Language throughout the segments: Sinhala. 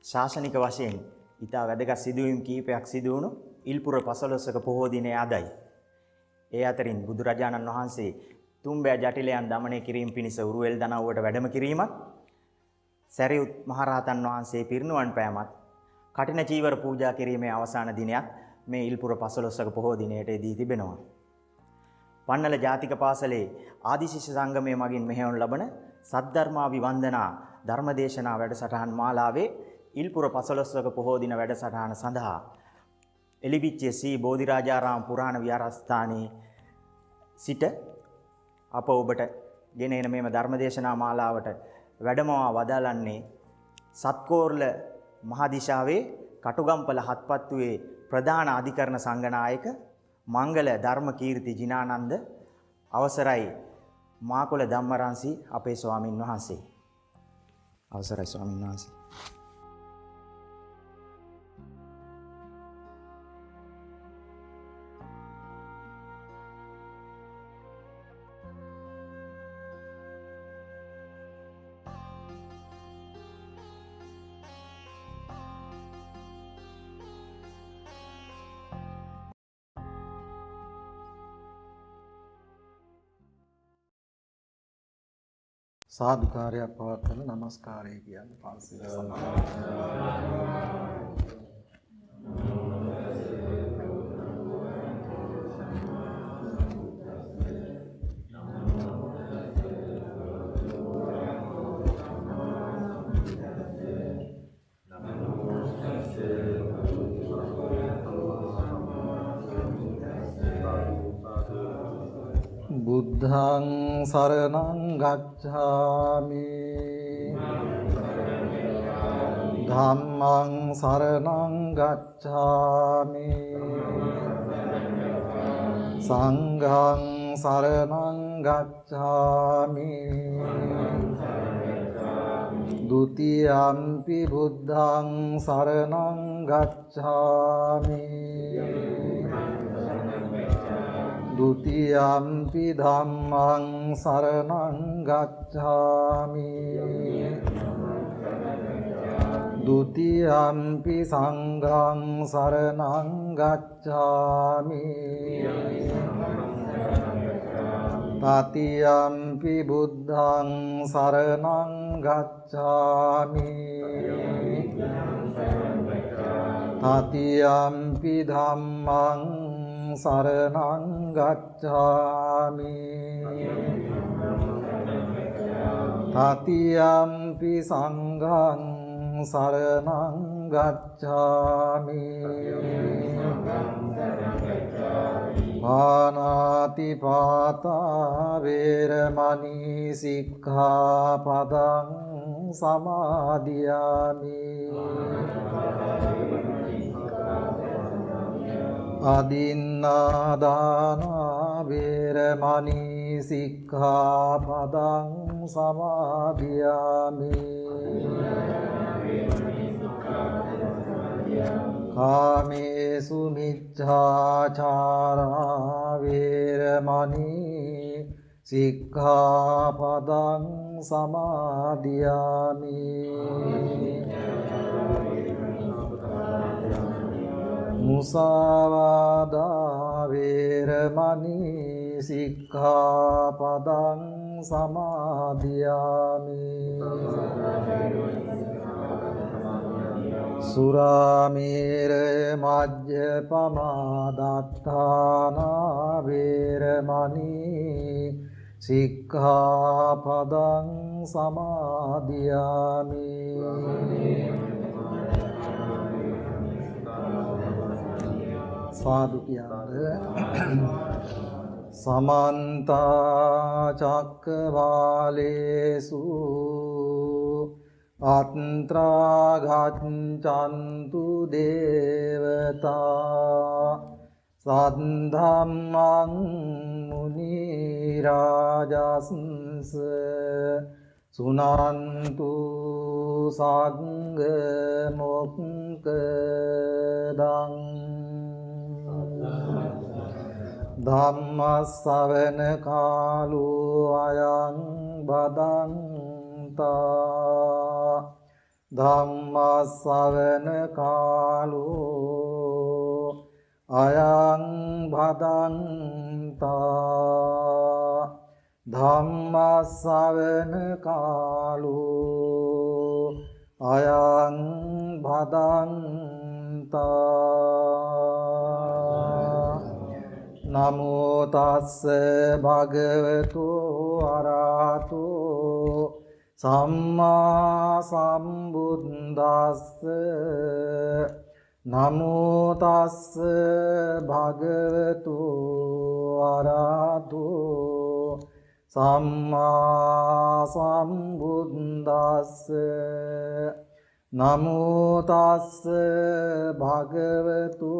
ශාසනික වශයෙන් ඉතා වැදගත් සිදුවීම් කීපයක් සිදු වුණු ඉල්පුර 15ක පොහෝ දිනය අදයි. ඒ අතරින් බුදුරජාණන් වහන්සේ තුම්බෑ ජටිලයන් දමනය කිරීම පිණිස උරුවෙල් දනව්වට වැඩම කිරීමත්, සැරියුත් මහරහතන් වහන්සේ පිරිනුවන් පෑමත්, කටින චීවර පූජා කිරීමේ අවසාන දිනයත් මේ ඉල්පුර 15ක පොහෝ දිනයට දී තිබෙනවා. පන්නල ජාතික පාසලේ ආදිශිෂ්‍ය සංගමයේ මගින් මෙහෙයවනු ලබන සද්ධර්මාභිවන්දනා ධර්මදේශනා වැඩසටහන් මාලාවේ ඉල්පුර 15ක පොහෝ දින වැඩසටහන සඳහා එලිබිච්චේ සී බෝධිරාජාරාම පුරාණ විහාරස්ථානයේ සිට අප ඔබට ගෙන එන මේම ධර්මදේශනා මාලාවට වැඩමවා වදාළන්නේ සත්කෝර්ල මහදිශාවේ කටුගම්පල හත්පත්තුවේ ප්‍රධාන අධිකරණ සංඝනායක මංගල ධර්ම කීර්ති ජිනානන්ද අවසරයි මාකොළ ධම්මරන්සි අපේ ස්වාමින් වහන්සේ. අවසරයි ස්වාමින් වහන්සේ. සාදුකාරයක් පවත්වන නමස්කාරය කියන්නේ පන්සිල් බුද්ධං සරණං ගච්ඡාමි ධම්මං සරණං ගච්ඡාමි සංඝං සරණං ගච්ඡාමි ဒ ුතියම්පි බුද්ධං සරණං ගච්ඡාමි ဒ ුතියම්පි ධම්මං සරණං ගච්ඡාමි ဒ ුතියම්පි සංඝං සරණං ගච්ඡාමි တ තියම්පි බුද්ධං සරණං ගච්ඡාමි တ තියම්පි ධම්මං සරණං ගච්ඡාමි တ තියම්පි සංඝං සරණං ගච්ඡාමි පානාති පාතා වේරමණී සික්ඛාපදං සමාදියාමි අදින්නාදානා වේරමණී සික්ඛාපදං සමාදියාමි කාමේසු මිච්ඡාචාරා වේරමණී සික්ඛාපදං සමාදියාමි මුසාවාදා වේරමණී සික්ඛාපදං සමාදියාමි සුරාමේරය මජ්ජපමා දත්තානා වේරමණී සික්ඛාපදං සමාදියාමි සාදු කියන්න සමන්ත චක්කවාලේසු අත්‍රා ගච්ඡන්තු දේවතා සද්ධම්මං මුනි රාජස්ස සුනන්තු සග්ග මොක්ඛදං ධම්මස්සවන කාලෝ අයං බදන්තා ධම්මස්සවන කාලෝ අයං භදන්තා ධම්මස්සවන කාලෝ අයං භදන්තා නමෝ තස්ස භගවතු අරහතෝ සම්මා සම්බුද්දස්ස නමෝ තස්ස භගවතු අරහතෝ සම්මා සම්බුද්දස්ස නමෝ තස්ස භගවතු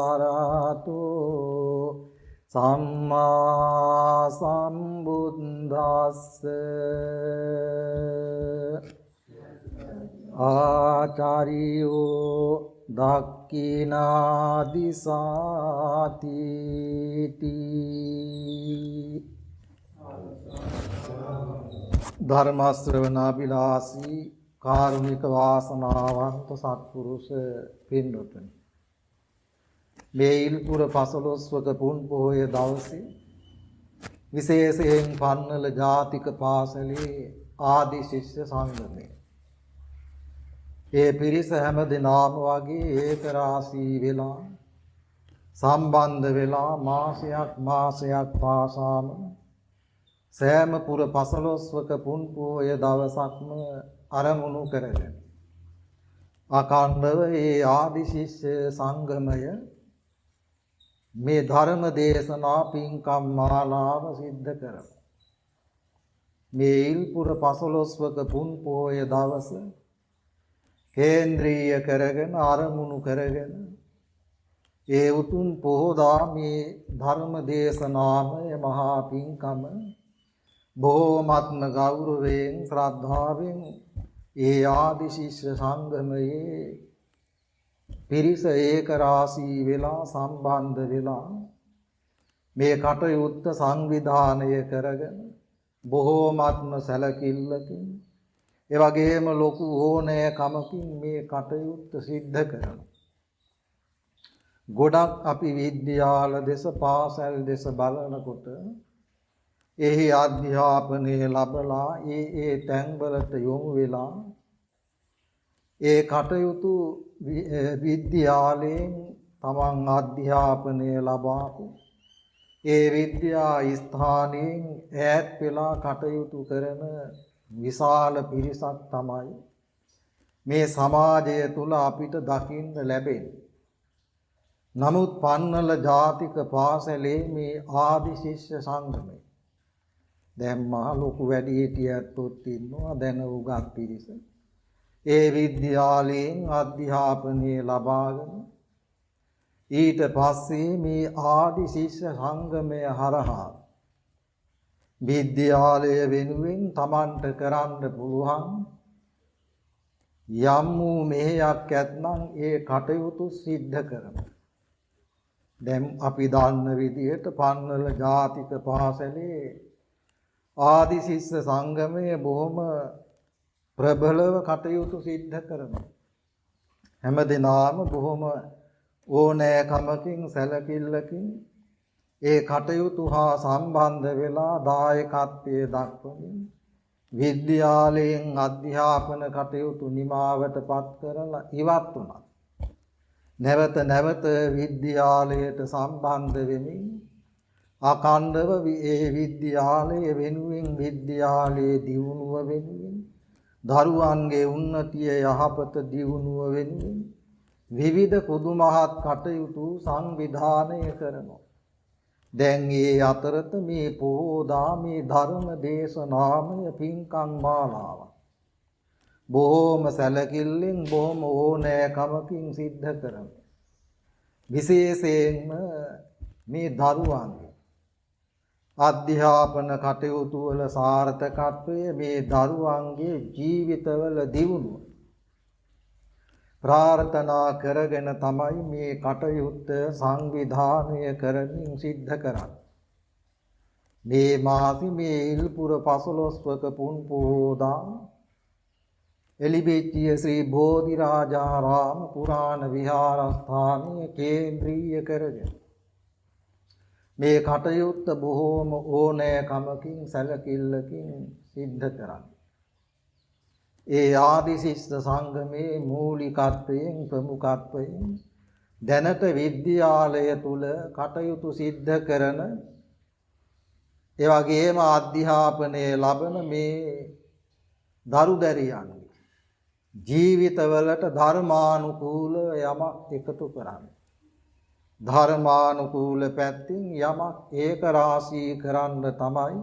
අරහතෝ සම්මා සම්බුද්දස්ස ආචාරියෝ දක්ඛිනාදිසාති ධර්ම ශ්‍රවණාබිලාසී කාරුණික වාසනාවන්ත සත්පුරුෂ පින්වතුනි මේ ඉල්පුර පසළොස්වක පුන් පොහොය දවසේ විශේෂයෙන් පන්නල ජාතික පාසලේ ආදි ශිෂ්‍ය සංගමය ඒ පිරිස හැම දිනම වගේ ඒකරාශී වෙලා සම්බන්ධ වෙලා මාසයක් පාසාම සෑම පුර පසළොස්වක පුන් පොහොය දවසක්ම අරමුණු කරගෙන අඛණ්ඩව ඒ ආදි ශිෂ්‍ය සංගමය මේ ධර්ම දේශනා පින්කම් මාලාව සිද්ධ කරමු. මේ ඉල්පුර පසළොස්වක පුන් පොහොය දවස කේන්ද්‍රීය කරගෙන අරමුණු කරගෙන ඒ උතුම් පොහොදා මේ ධර්ම දේශනාමය මහා පින්කම බොහෝමත්ම ගෞරවයෙන් ශ්‍රද්ධාවෙන් ඒ ආදි ශිෂ්‍ය සංගමයේ පිරිස ඒක රාශී වෙලා සම්බන්ධ වෙලා මේ කටයුත්ත සංවිධානය කරගෙන බොහෝමත්ම සැලකිල්ලකින් ඒ වගේම ලොකු ඕනෑකමකින් මේ කටයුත්ත සිද්ධ කරනවා. ගොඩක් අපි විද්‍යාල දෙස පාසල් දෙස බලනකොට එහි අධ්‍යාපනය ලැබලා ඒ තැන්වලට යොමු වෙලා ඒ කටයුතු විද්‍යාලයෙන් තමන් අධ්‍යාපනය ලබාපු ඒ විද්‍යා ස්ථානයෙන් ඈත් වෙලා කටයුතු කරන විශාල පිරිසක් තමයි මේ සමාජය තුල අපිට දකින්න ලැබෙන්නේ. නමුත් පන්නල ජාතික පාසලේ මේ ආදි ශිෂ්‍ය සංගමය දැන් මහ ලොකු වැඩිහිටියන්ටත් ඉන්නවා දැන උගත් පිරිස. ඒ විද්‍යාලයෙන් අධ්‍යාපනය ලබාගෙන ඊට පස්සේ මේ ආදි ශිෂ්‍ය සංගමය හරහා විද්‍යාලය වෙනුවෙන් Tamanට කරන්න පුළුවන් යම් වූ මෙහෙයක් ඇත්නම් ඒ කටයුතු සිද්ධ කරනවා. දැන් අපි දන්න විදිහට පන්නල ජාතික පාසලේ ආදි ශිෂ්‍ය සංගමය බොහොම ප්‍රබලව කටයුතු සිද්ධ කරනවා. හැමදෙනාම බොහොම ඕනෑකමකින් සැලකිල්ලකින් ඒ කටයුතු හා සම්බන්ධ වෙලා දායකත්වයේ දක්වමින් විද්‍යාලයෙන් අධ්‍යාපන කටයුතු නිමාවටපත් කරලා ඉවත් වුණා. නැවත විද්‍යාලයට සම්බන්ධ වෙමින් අඛණ්ඩව ඒ විද්‍යාලය වෙනුවෙන් විද්‍යාලයේ දියුණුව වෙනුවෙන් දරුවන්ගේ උන්නතිය යහපත දියුණුව වෙනුවෙන් විවිධ පුදුමහත් කටයුතු සංවිධානය කරනවා. දැන් ඒ අතරත මේ පොහොදා මේ ධර්ම දේශනාමය පින්කම් මාලාව බොහොම සැලකිල්ලෙන් බොහොම ඕනෑකමකින් සිද්ධ කරනවා. විශේෂයෙන්ම මේ දරුවන්ගේ අධ්‍යාපන කටයුතු වල සාර්ථකත්වය මේ දරුවන්ගේ ජීවිතවල දියුණුව ප්‍රාර්ථනා කරගෙන තමයි මේ කටයුත්ත සංවිධානය කරමින් සිද්ධ කරන්නේ. මේ මාසි මේ ඉල්පුර 15වක පුන් පොහොදා එලිබිච්චිය ශ්‍රී බෝධිරාජාරාම පුරාණ විහාරස්ථානය කේන්ද්‍රීය කරගෙන මේ කටයුත්ත බොහෝම ඕනෑකමකින් සැලකිල්ලකින් සිද්ධ කරන්න. ඒ ආදිශිෂ්ට සංගමේ මූලිකත්වයෙන් ප්‍රමුඛත්වයෙන් දැනට විද්‍යාලය තුල කටයුතු සිද්ධ කරන එවැගේම අධ්‍යාපනය ලබන මේ දරුදැරියන් ජීවිතවලට ධර්මානුකූල යමක් එකතු කරන්න. ධර්මානුකූල පැත්තෙන් යමක් ඒක රාශී කරන්න තමයි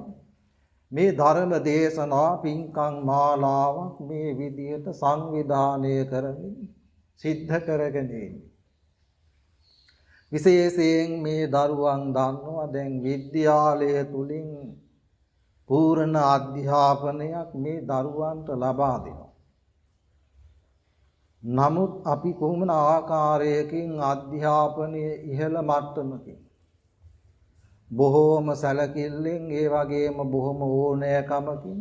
මේ ධර්ම දේශනා පින්කම් මාලාවක් මේ විදිහට සංවිධානය කරමින් සිද්ධ කරගෙන ඉන්නේ. විශේෂයෙන් මේ දරුවන් දන්නවා දැන් විද්‍යාලය තුලින් පූර්ණ අධ්‍යාපනයක් මේ දරුවන්ට ලබා දෙනවා. නමුත් අපි කොහොමන ආකාරයකින් අධ්‍යාපනයේ ඉහළ මට්ටමකින් බොහෝම සැලකිල්ලෙන් ඒ වගේම බොහොම ඕනෑකමකින්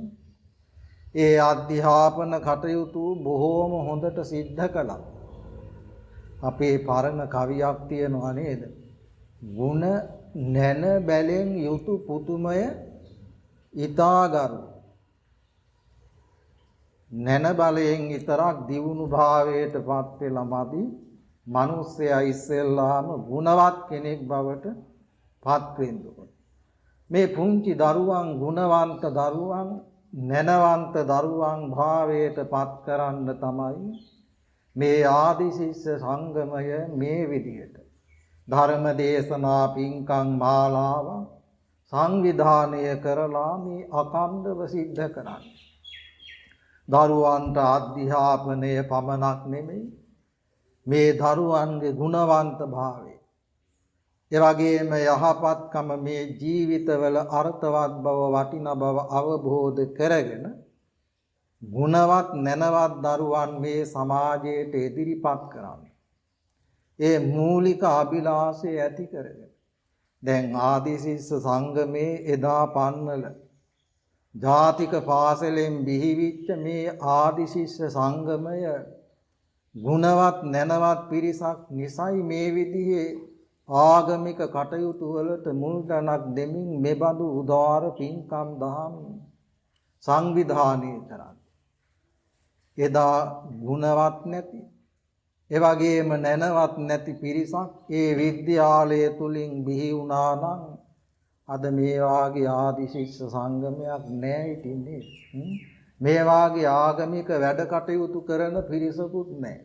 ඒ අධ්‍යාපන කටයුතු බොහෝම හොඳට සිද්ධ කළා. අපේ පරණ කවියක් තියෙනවා නේද? ගුණ නැන බැලෙන් යුතු පුතුමය ඊතාගරු නැන බලයෙන් විතරක් දියුණු භාවයට පත් වෙලා මදි මිනිස්සයා ඉස්සෙල්ලාම ගුණවත් කෙනෙක් බවට පත් වෙන්න ඕන. මේ පුංචි දරුවන් ගුණවන්ත දරුවන් නැනවන්ත දරුවන් භාවයට පත් කරන්න තමයි මේ ආදිශිෂ්‍ය සංගමය මේ විදියට ධර්ම දේශනා පින්කම් මාලාව සංවිධානය කරලා මේ අකණ්ඩව සිද්ධ කරන්නේ. දරුවන්ට අධ්‍යාපනය පමණක් නෙමෙයි මේ දරුවන්ගේ ගුණවන්ත භාවය ඒ වගේම යහපත්කම මේ ජීවිතවල අර්ථවත් බව වටිනා බව අවබෝධ කරගෙන ගුණවත් නැනවත් දරුවන් මේ සමාජයට ඉදිරිපත් කරන්නේ. ඒ මූලික අභිලාෂය ඇති කරගෙන දැන් ආදිශිෂ්‍ය සංගමේ එදා පන්නල ජාතික පාසලෙන් බිහිවිච්ච මේ ආදිශිෂ්‍ය සංගමය ගුණවත් නැනවත් පිරිසක් නිසයි මේ විදිහේ ආගමික කටයුතු වලට මුල් තැනක් දෙමින් මෙබඳු උදාර පින්කම් දහම් සංවිධානය කරන්නේ. එදා ගුණවත් නැති ඒ වගේම නැනවත් නැති පිරිසක් ඒ විද්‍යාලය තුලින් බිහි වුණා නම් අද මේ වාගේ ආදිශිෂ්‍ය සංගමයක් නැහැ ඉතින්නේ. මේ වාගේ ආගමික වැඩ කටයුතු කරන පිරිසකුත් නැහැ.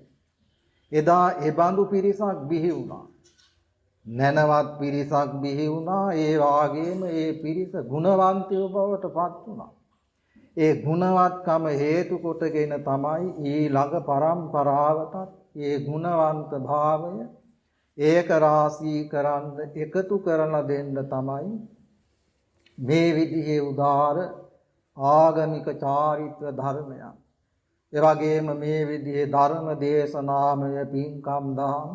එදා ඒ බඳු පිරිසක් බිහි වුණා. නැනවත් පිරිසක් බිහි වුණා. ඒ වාගේම ඒ පිරිස ගුණවන්තයෝ බවට පත් වුණා. ඒ ගුණවත්කම හේතු කොටගෙන තමයි ඊළඟ පරම්පරාවටත් ඒ ගුණවන්ත භාවය ඒක රාශී කරන්න එකතු කරලා දෙන්න තමයි මේ විදිහේ උදාර ආගමික චාරිත්‍ර ධර්මයක්. ඒ වගේම මේ විදිහේ ධර්ම දේශනාමය පින්කම් දහම්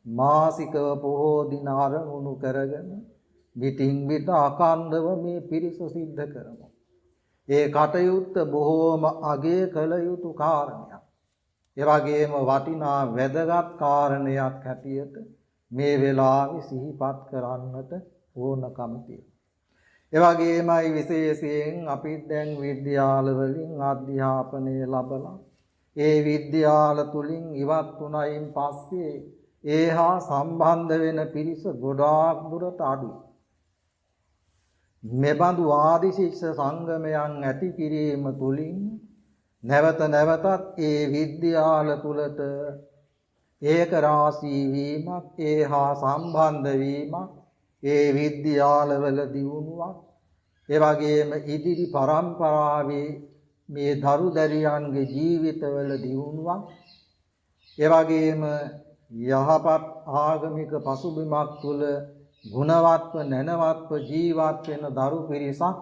මාසිකව පොහෝ දින ආරමුණු කරගෙන පිටින් පිට අකණ්ඩව මේ පිරිස සිද්ධ කරනවා. ඒ කටයුත්ත බොහෝම අගය කළ යුතු කාරණයක්. ඒ වගේම වටිනා වැදගත් කාරණයක් හැටියට මේ වෙලාවේ සිහිපත් කරන්නට ඕනකම තියෙනවා. ඒ වගේමයි විශේෂයෙන් අපි දැන් විද්‍යාල වලින් අධ්‍යාපනය ලැබලා ඒ විද්‍යාල තුලින් ඉවත් වුණයින් පස්සේ ඒහා සම්බන්ධ වෙන පිරිස ගොඩාක් දුරට අඩුයි. මෙබඳු ආදිශිෂ්‍ය සංගමයන් ඇති කිරීම තුලින් නැවත නැවතත් ඒ විද්‍යාල තුලට ඒක රාශී වීමක් ඒහා සම්බන්ධ වීමක් ඒ විද්‍යාලවල දියුණුවක් ඒ වගේම ඉදිරි පරම්පරාවේ මේ දරුදැරියන්ගේ ජීවිතවල දියුණුවක් ඒ වගේම යහපත් ආගමික පසුබිමක් තුල ගුණවත්ව නැනවත්ව ජීවත් වෙන දරු පිරිසක්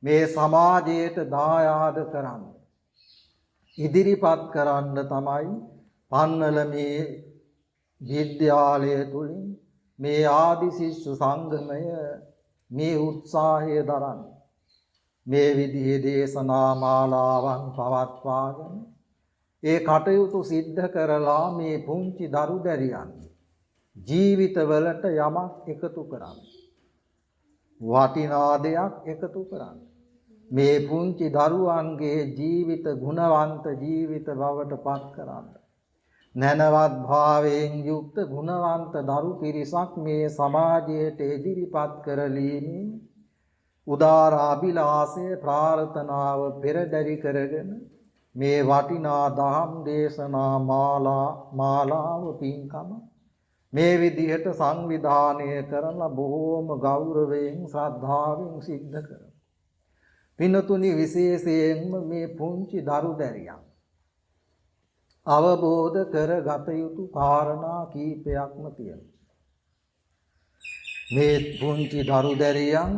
මේ සමාජයට දායාද කරන්න ඉදිරිපත් කරන්න තමයි පන්නල මේ විද්‍යාලය තුලින් මේ ආදිශිෂ්‍ය සංගමය මේ උත්සාහය දරන්නේ. මේ විදිහේ දේශනා මාලාවන් පවත්වාගෙන ඒ කටයුතු සිද්ධ කරලා මේ පුංචි දරු දැරියන් ජීවිතවලට යමක් එකතු කරන්න. වටිනා දෙයක් එකතු කරන්න. මේ පුංචි දරුවන්ගේ ජීවිත ගුණවන්ත ජීවිත බවට පත් කරන්න. නැනවත් භාවයෙන් යුක්ත ගුණවන්ත දරු පිරිසක් මේ සමාජයට ඉදිරිපත් කරලීමේ උදාර අභිලාෂය ප්‍රාර්ථනාව පෙරදරි කරගෙන මේ වටිනා දහම් දේශනා මාලාව පින්කම මේ විදිහට සංවිධානය කරලා බොහෝම ගෞරවයෙන් ශ්‍රද්ධාවෙන් සිද්ධ කරනවා. පින්තුනි විශේෂයෙන්ම මේ පුංචි දරු දැරියන් අවබෝධ කරගත යුතු කාරණා කීපයක්ම තියෙනවා. මේ පුංචි දරු දැරියන්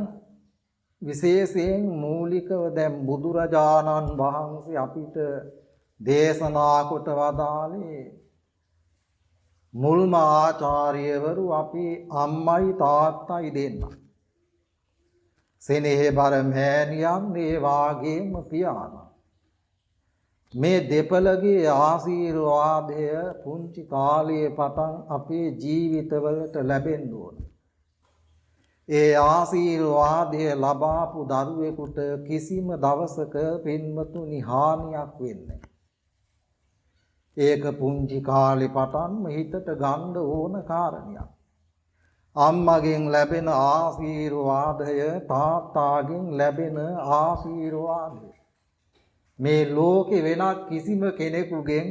විශේෂයෙන් මූලිකව දැන් බුදුරජාණන් වහන්සේ අපිට දේශනා කොට වදාළේ මුල්ම ආචාර්යවරු අපි අම්මයි තාත්තයි දෙන්න. සෙනෙහබර මෑණියන් ඒ වාගේම පියාණන්. මේ දෙපළගේ ආශිර්වාදය පුංචි කාලයේ පටන් අපේ ජීවිතවලට ලැබෙන්න ඕන. ඒ ආශිර්වාදය ලබාපු දරුවෙකුට කිසිම දවසක පින්වතුනි හානියක් වෙන්නේ. ඒක පුංචි කාලේ පටන්ම හිතට ගන්න ඕන කාරණයක්. අම්මගෙන් ලැබෙන ආශිර්වාදය තාත්තාගෙන් ලැබෙන ආශිර්වාදය මේ ලෝකේ වෙනත් කිසිම කෙනෙකුගෙන්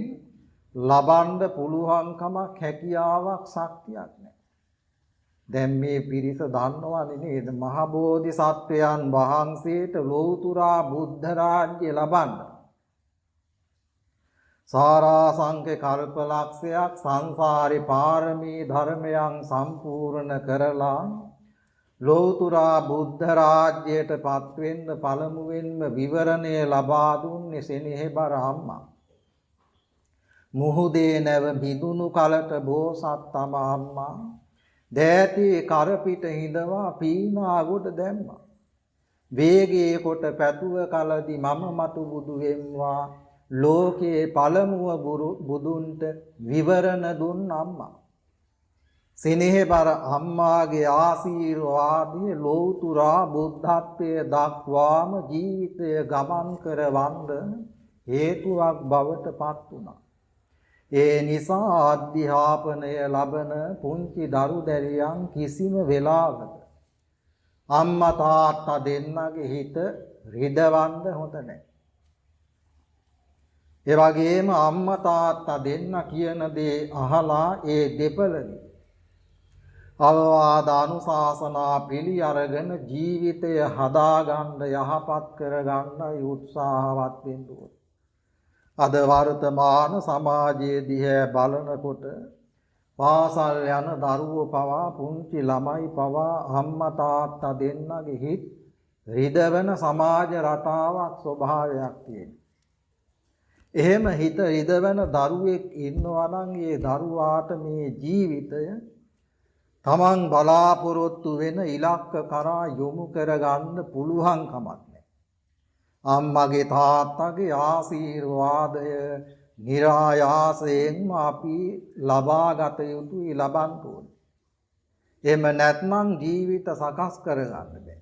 ලබන්න පුළුවන්කමක් හැකියාවක් ශක්තියක් නැහැ. දැන් මේ පිරිස දන්නවනේ නේද මහ බෝධිසත්වයන් වහන්සේට ලෞතුරා බුද්ධ රාජ්‍ය ලබන්න සාරාංශක කල්පලක්ෂයක් සංසාරේ පාරමී ධර්මයන් සම්පූර්ණ කරලා ලෞතුරා බුද්ධ රාජ්‍යයට පත් වෙන්න පළමුවෙන්ම විවරණය ලබා දුන්නේ සෙනෙහබර අම්මා. මුහුදේ නැව බිඳුණු කලට බෝසත් අම්මා දෑතේ කරපිට හිඳවා පීනා ගොඩ දැම්මා. වේගයේ කොට පැතුව කලදී මම මතු බුදු වෙම්වා ලෝකේ පළමුව බුදුන්ට විවරණ දුන් අම්මා. සෙනෙහබර අම්මාගේ ආශිර්වාදය ලෞතුරා බුද්ධත්වයේ දක්වාම ජීවිතය ගමන් කරවන්න හේතුවක් බවට පත් වුණා. ඒ නිසා අධ්‍යාපනය ලබන පුංචි දරු දැරියන් කිසිම වෙලාවක අම්මා තාත්තා දෙන්නගේ හිත රිදවන්න හොඳ නැහැ. ඒ වගේම අම්මා තාත්තා දෙන්න කියන දේ අහලා ඒ දෙපළනි අවවාද අනුශාසනා පිළි අරගෙන ජීවිතය හදාගන්න යහපත් කරගන්න උත්සාහවත් වෙන්න ඕනේ. අද වර්තමාන සමාජයේ දිහා බලනකොට පාසල් යන දරුවෝ පවා පුංචි ළමයි පවා අම්මා තාත්තා දෙන්නගේ හිත් රිදවන සමාජ රටාවක් ස්වභාවයක් තියෙනවා. එහෙම හිත රිදවන දරුවෙක් ඉන්නවා නම් ඒ දරුවාට මේ ජීවිතය තමන් බලාපොරොත්තු වෙන ඉලක්ක කරා යොමු කරගන්න පුළුවන් කමක් නැහැ. අම්මගේ තාත්තගේ ආශිර්වාදය નિરાයාසයෙන්ම අපි ලබාගත යුතුයි ලබන්න ඕනේ. එහෙම නැත්නම් ජීවිත සකස් කරගන්න බෑ.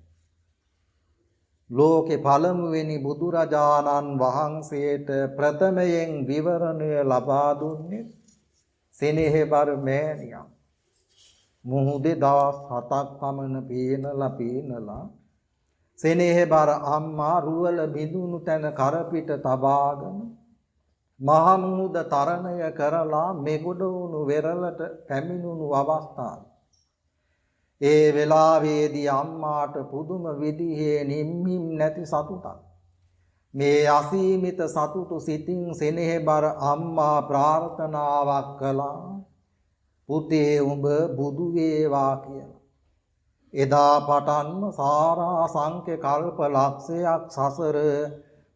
ලෝකේ පළමුවෙනි බුදුරජාණන් වහන්සේට ප්‍රථමයෙන් විවරණය ලබා දුන්නේ සෙනෙහබර මෑණියන්. මුහුදේ දවස් 7ක් පමණ පේනලා සෙනෙහබර අම්මා රුවල බිඳුණු තැන කරපිට තබාගෙන මහ මුහුද තරණය කරලා මෙගොඩ වුණු වෙරළට පැමිණුණු අවස්ථාව. ඒ වෙලාවේදී අම්මාට පුදුම විදිහේ නිම්හිම් නැති සතුටක්. මේ අසීමිත සතුටු සිතින් සෙනෙහබර අම්මා ප්‍රාර්ථනාවක් කළා. පුතේ උඹ බුදු වේවා කියලා. එදා පටන්ම සාරාංශක කල්ප ලක්ෂයක් සසර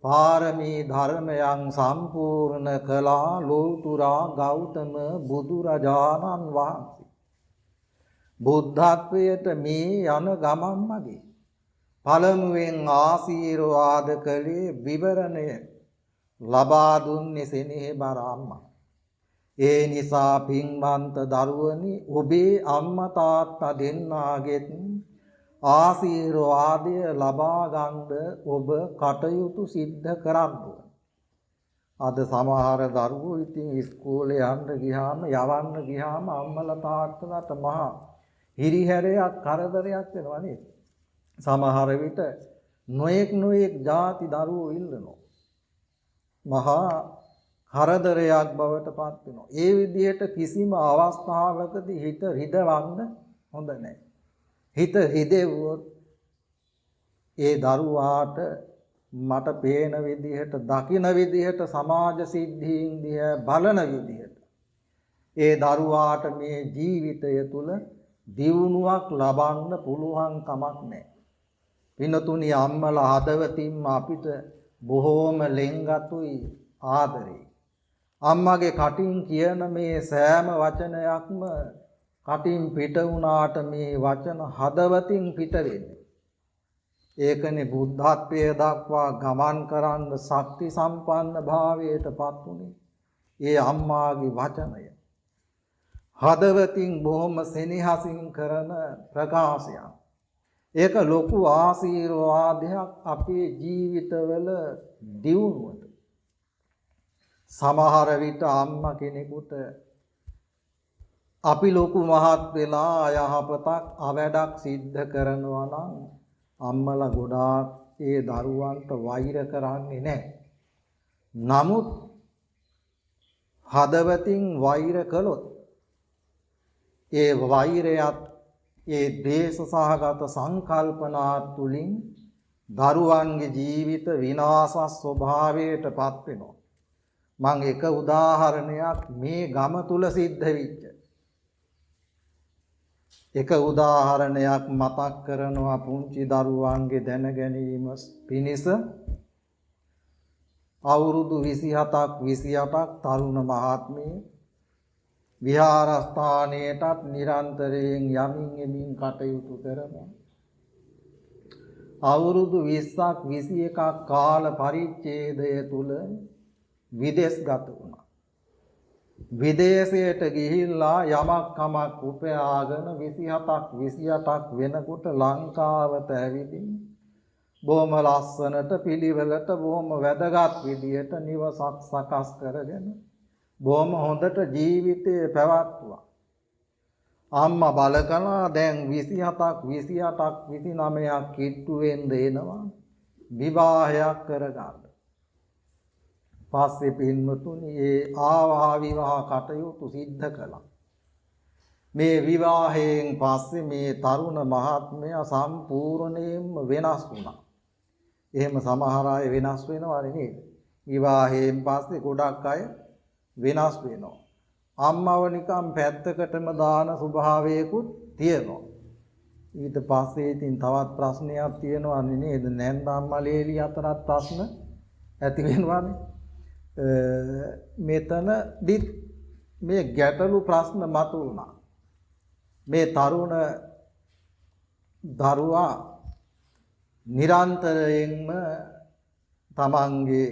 පාරමී ධර්මයන් සම්පූර්ණ කළා ලෞතුරා ගෞතම බුදුරජාණන් වහන්සේ. බුද්ධත්වයට මේ යන ගමන් මගේ පළමුවෙන් ආශිර්වාද කළේ විවරණය ලබා දුන්නේ සෙනෙහ බර අම්මා. ඒ නිසා පින්වන්ත දරුවනි ඔබේ අම්මා තාත්තා දෙන්නාගෙත් ආශිර්වාදය ලබා ගන්න ඔබ කටයුතු සිද්ධ කරන්න ඕන. අද සමහර දරුවෝ ඉතින් ඉස්කෝලේ යවන්න ගියාම අම්මලා තාත්තලාට මහා හිරිහැරයක් කරදරයක් වෙනවා නේද? සමහර විට නොයෙක් ಜಾති දරුවෝ ඉල්ලනවා. මහා කරදරයක් බවට පත් වෙනවා. ඒ විදිහට කිසිම අවස්ථාවකදී හිත රිදවන්න හොඳ නැහැ. හිත රිදෙව්වොත් ඒ දරුවාට මට පේන විදිහට දකින විදිහට සමාජ සිද්ධීන් දිහා බලන විදිහට ඒ දරුවාට මේ ජීවිතය තුළ දියුණුවක් ලබන්න පුළුවන් කමක් නැහැ. පින්තුනි අම්මලා හදවතින්ම අපිට බොහෝම ලෙන්ගතුයි ආදරේ. අම්මගේ කටින් කියන මේ සෑම වචනයක්ම කටින් පිට වුණාට මේ වචන හදවතින් පිට වෙන්නේ. ඒකනේ බුද්ධත්වයේ දක්වා ගමන් කරන්න ශක්ති සම්පන්න භාවයටපත් උනේ. ඒ අම්මාගේ වචනය. හදවතින් බොහොම සෙනෙහසින් කරන ප්‍රකාශයක්. ඒක ලොකු ආශිර්වාදයක් අපේ ජීවිතවල දියුණුවට. සමහර විට අම්මා කෙනෙකුට අපි ලොකු මහත් වෙලා යහපතක් අවැඩක් සිද්ධ කරනවා නම් අම්මලා ගොඩාක් ඒ දරුවන්ට වෛර කරන්නේ නැහැ. නමුත් හදවතින් වෛර කළොත් ඒ වෛරයත් ඒ ද්වේෂ සහගත සංකල්පනා තුලින් දරුවන්ගේ ජීවිත විනාශ ස්වභාවයටපත් වෙනවා. මම එක උදාහරණයක් මේ ගම තුල සිද්ධ වෙච්ච එක උදාහරණයක් මතක් කරනවා පුංචි දරුවන්ගේ දැන ගැනීම පිණිස. අවුරුදු 27ක් 28ක් තරුණ මහත්මිය විහාරස්ථානයටත් නිරන්තරයෙන් යමින් එමින් කටයුතු කරනවා. අවුරුදු 20ක් 21ක් කාල පරිච්ඡේදය තුල විදේශගත වුණා. විදේශයට ගිහිල්ලා යමක් කමක් උපයාගෙන 27ක් 28ක් වෙනකොට ලංකාවට ඇවිදින් බොහොම ලස්සනට පිළිවෙලට බොහොම වැදගත් විදියට නිවසක් සකස් කරගෙන බොහොම හොඳට ජීවිතය පැවැත්තුවා. අම්මා බලකලා දැන් 27ක් 28ක් 29ක් කිට්ටු වෙන්න එනවා විවාහයක් කරගන්න. පස්සේ පින්වතුනි ඒ ආවා විවාහ කටයුතු සිද්ධ කළා. මේ විවාහයෙන් පස්සේ මේ තරුණ මහත්මයා සම්පූර්ණයෙන්ම වෙනස් වුණා. එහෙම සමහර අය වෙනස් වෙනවනේ නේද? විවාහයෙන් පස්සේ ගොඩක් අය වෙනස් වෙනවා. අම්මව නිකන් පැත්තකටම දාන ස්වභාවයකුත් තියෙනවා. ඊට පස්සේ ඉතින් තවත් ප්‍රශ්නයක් තියෙනවා නේද? නැන්ද අම්මලේලි අතරත් ප්‍රශ්න ඇති වෙනවානේ. මෙතනදි මේ ගැටලු ප්‍රශ්න මතුවුණා. මේ තරුණ දරුවා නිරන්තරයෙන්ම තමන්ගේ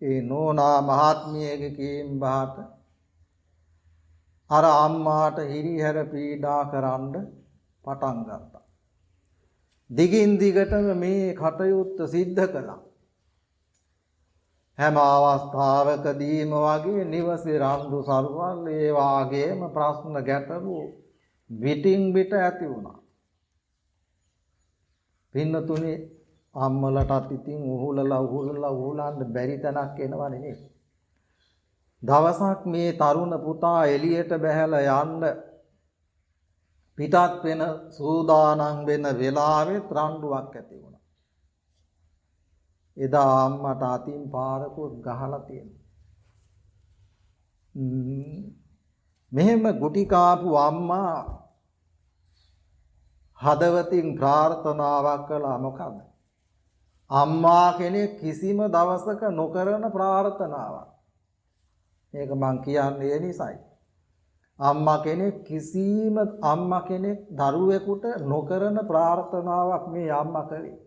ඒ නෝනා මහත්මියගේ කීම් බහට අර අම්මාට හිරිහැර පීඩා කරන්න පටන් ගත්තා. දිගින් දිගටම මේ කටයුත්ත සිද්ධ කළා. හැම අවස්ථාවකදීම වගේ නිවසේ රණ්ඩු සරුවල් ඒ වාගේම ප්‍රශ්න ගැටලු විටින් විට ඇති වුණා. පින්නතුනි අම්මලටත් ඉතින් උහුලන්න බැරි තැනක් එනවනේ නේද? දවසක් මේ තරුණ පුතා එළියට බැහැලා යන්න පිටත් වෙන සූදානම් වෙන වෙලාවෙත් රණ්ඩුවක් ඇති වුණා. එදා අම්මට අතින් පාරකුත් ගහලා තියෙනවා. මෙහෙම ගුටි කාපු අම්මා හදවතින් ප්‍රාර්ථනාවක් කළා. මොකද? අම්මා කෙනෙක් කිසිම දවසක නොකරන ප්‍රාර්ථනාවක්. මේක මං කියන්නේ ඒ නිසායි. අම්මා කෙනෙක් දරුවෙකුට නොකරන ප්‍රාර්ථනාවක් මේ අම්මා කළේ.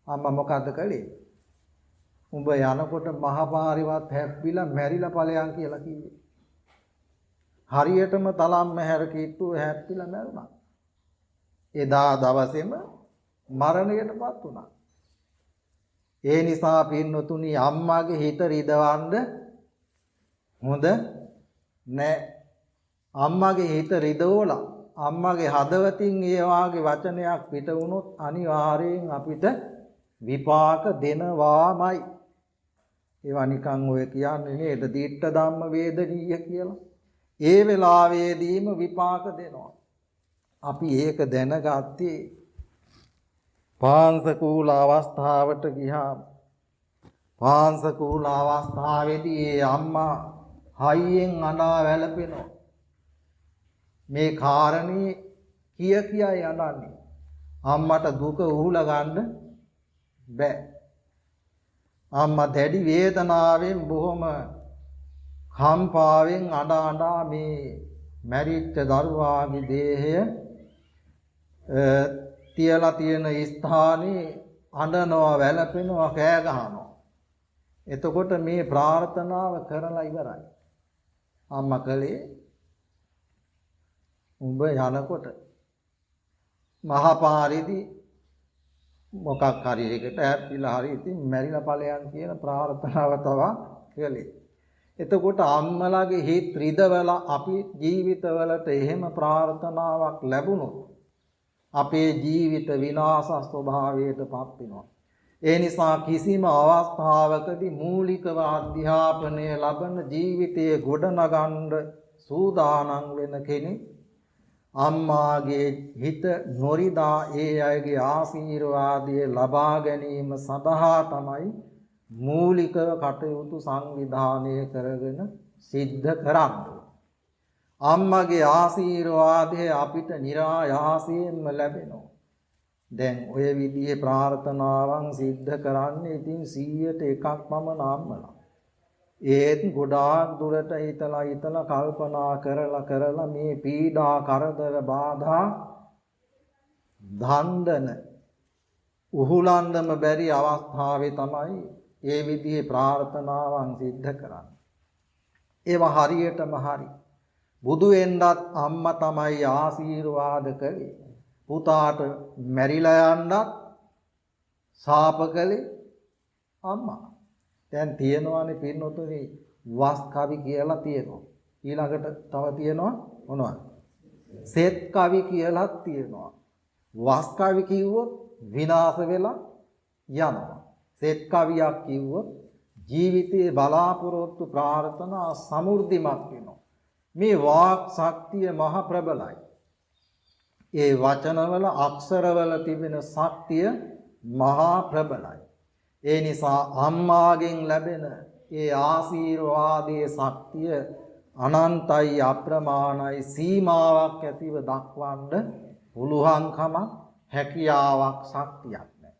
අම්මා මොකද්ද කළේ? උඹ යනකොට මහපාරිවත් හැප්පිලා මැරිලා ඵලයන් කියලා කිව්වේ. හරියටම තලම් මහැර කිට්ටුව හැප්පිලා මැරුණා. එදා දවසේම මරණයටපත් වුණා. ඒ නිසා පින්නතුනි අම්මාගේ හිත රිදවන්න හොඳ නෑ. අම්මාගේ හිත රිදවලා අම්මාගේ හදවතින් ඒ වාගේ වචනයක් පිට වුණොත් අනිවාර්යෙන් අපිට විපාක දෙනවාමයි. ඒවා නිකන් ඔය කියන්නේ නේද දිට්ඨ ධම්ම වේදනීය කියලා. ඒ වෙලාවේදීම විපාක දෙනවා. අපි ඒක දැනගත්තේ පාංශකූල අවස්ථාවට ගියාම පාංශකූල අවස්ථාවේදී ඒ අම්මා හයියෙන් අඬා වැළපෙනවා. මේ කාරණේ කියා යනන්නේ අම්මට දුක උහුලා ගන්න බෑ. අම්මා දැඩි වේදනාවෙන් බොහොම කම්පාවෙන් අඬා මේ මැරිච්ච දරුවාගේ දේහය තියලා තියෙන ස්ථානේ අඬනවා වැළපෙනවා කෑ ගහනවා. එතකොට මේ ප්‍රාර්ථනාව කරලා ඉවරයි. අම්මා කලේ උඹ යනකොට මහපාරේදී මොකක් හරි එකට ඇප්පිලා හරි ඉතින් මැරිලා ඵලයන් කියන ප්‍රාර්ථනාව තවා කළේ. එතකොට අම්මලාගේ හිත රිදවලා අපි ජීවිතවලට එහෙම ප්‍රාර්ථනාවක් ලැබුණොත් අපේ ජීවිත විනාශ ස්වභාවයටපත් වෙනවා. ඒ නිසා කිසිම අවස්ථාවකදී මූලිකව අධ්‍යාපනය ලබන ජීවිතයේ ගොඩනගන්න සූදානම් වෙන කෙනෙක් අම්මාගේ හිත නොරිදා ඒ අයගේ ආශිර්වාදය ලබා ගැනීම සඳහා තමයි මූලිකව කටයුතු සංවිධානය කරගෙන සිද්ධ කරන්නේ. අම්මගේ ආශිර්වාදය අපිට નિરાයාසයෙන්ම ලැබෙනවා. දැන් ඔය විදිහේ ප්‍රාර්ථනාවන් සිද්ධ කරන්නේ ඉතින් 100ට එකක් පමණ අම්මලා. ඒත් ගොඩාක් දුරට හිතලා කල්පනා කරලා මේ පීඩා කරදර බාධා දණ්ඩන උහුලන්නම බැරි අවස්ථාවේ තමයි ඒ විදිහේ ප්‍රාර්ථනාවන් සිද්ධ කරන්නේ. ඒවා හරියටම හරි. බුදු වෙන්නත් අම්මා තමයි ආශිර්වාද කළේ. පුතාට මැරිලා යන්නත් ශාප කළේ අම්මා. දැන් තියෙනවානේ පින්නොතුනි වස් කවි කියලා තියෙනවා. ඊළඟට තව තියෙනවා මොනවද? සෙත් කවි කියලා තියෙනවා. වස් කවි කිව්වොත් විනාශ වෙලා යනවා. සෙත් කවියක් කිව්වොත් ජීවිතයේ බලාපොරොත්තු ප්‍රාර්ථනා සමෘද්ධිමත් වෙනවා. මේ වාක් ශක්තිය මහ ප්‍රබලයි. ඒ වචනවල අක්ෂරවල තිබෙන ශක්තිය මහා ප්‍රබලයි. ඒ නිසා අම්මාගෙන් ලැබෙන ඒ ආශිර්වාදයේ ශක්තිය අනන්තයි අප්‍රමාණයි සීමාවක් ඇතිව දක්වන්න පුළුවන්කම හැකියාවක් ශක්තියක් නැහැ.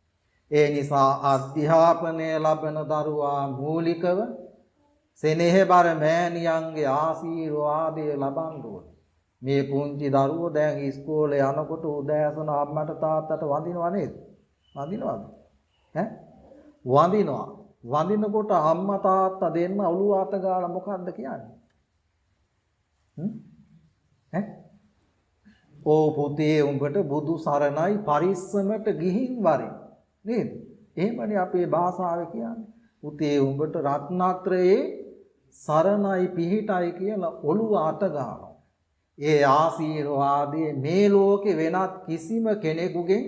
ඒ නිසා අධ්‍යාපනය ලබන දරුවා මූලිකව සෙනෙහබර මෑණියන්ගේ ආශිර්වාදය ලබන්න ඕනේ. මේ පුංචි දරුවෝ දැන් ඉස්කෝලේ යනකොට උදෑසන අම්මට තාත්තට වඳිනව නේද? වඳිනවද? ඈ? වඳිනවා. වඳිනකොට අම්මා තාත්තා දෙන්න ඔළුව අත ගාලා මොකද්ද කියන්නේ? ඈ? ඕ පුතේ උඹට බුදු සරණයි පරිස්සමට ගිහින් වරින් නේද? එහෙමනේ අපේ භාෂාවේ කියන්නේ. පුතේ උඹට රත්නත්‍රයේ සරණයි පිහිටයි කියලා ඔළුව අත ගන්නවා. ඒ ආශිර්වාදයේ මේ ලෝකේ වෙනත් කිසිම කෙනෙකුගෙන්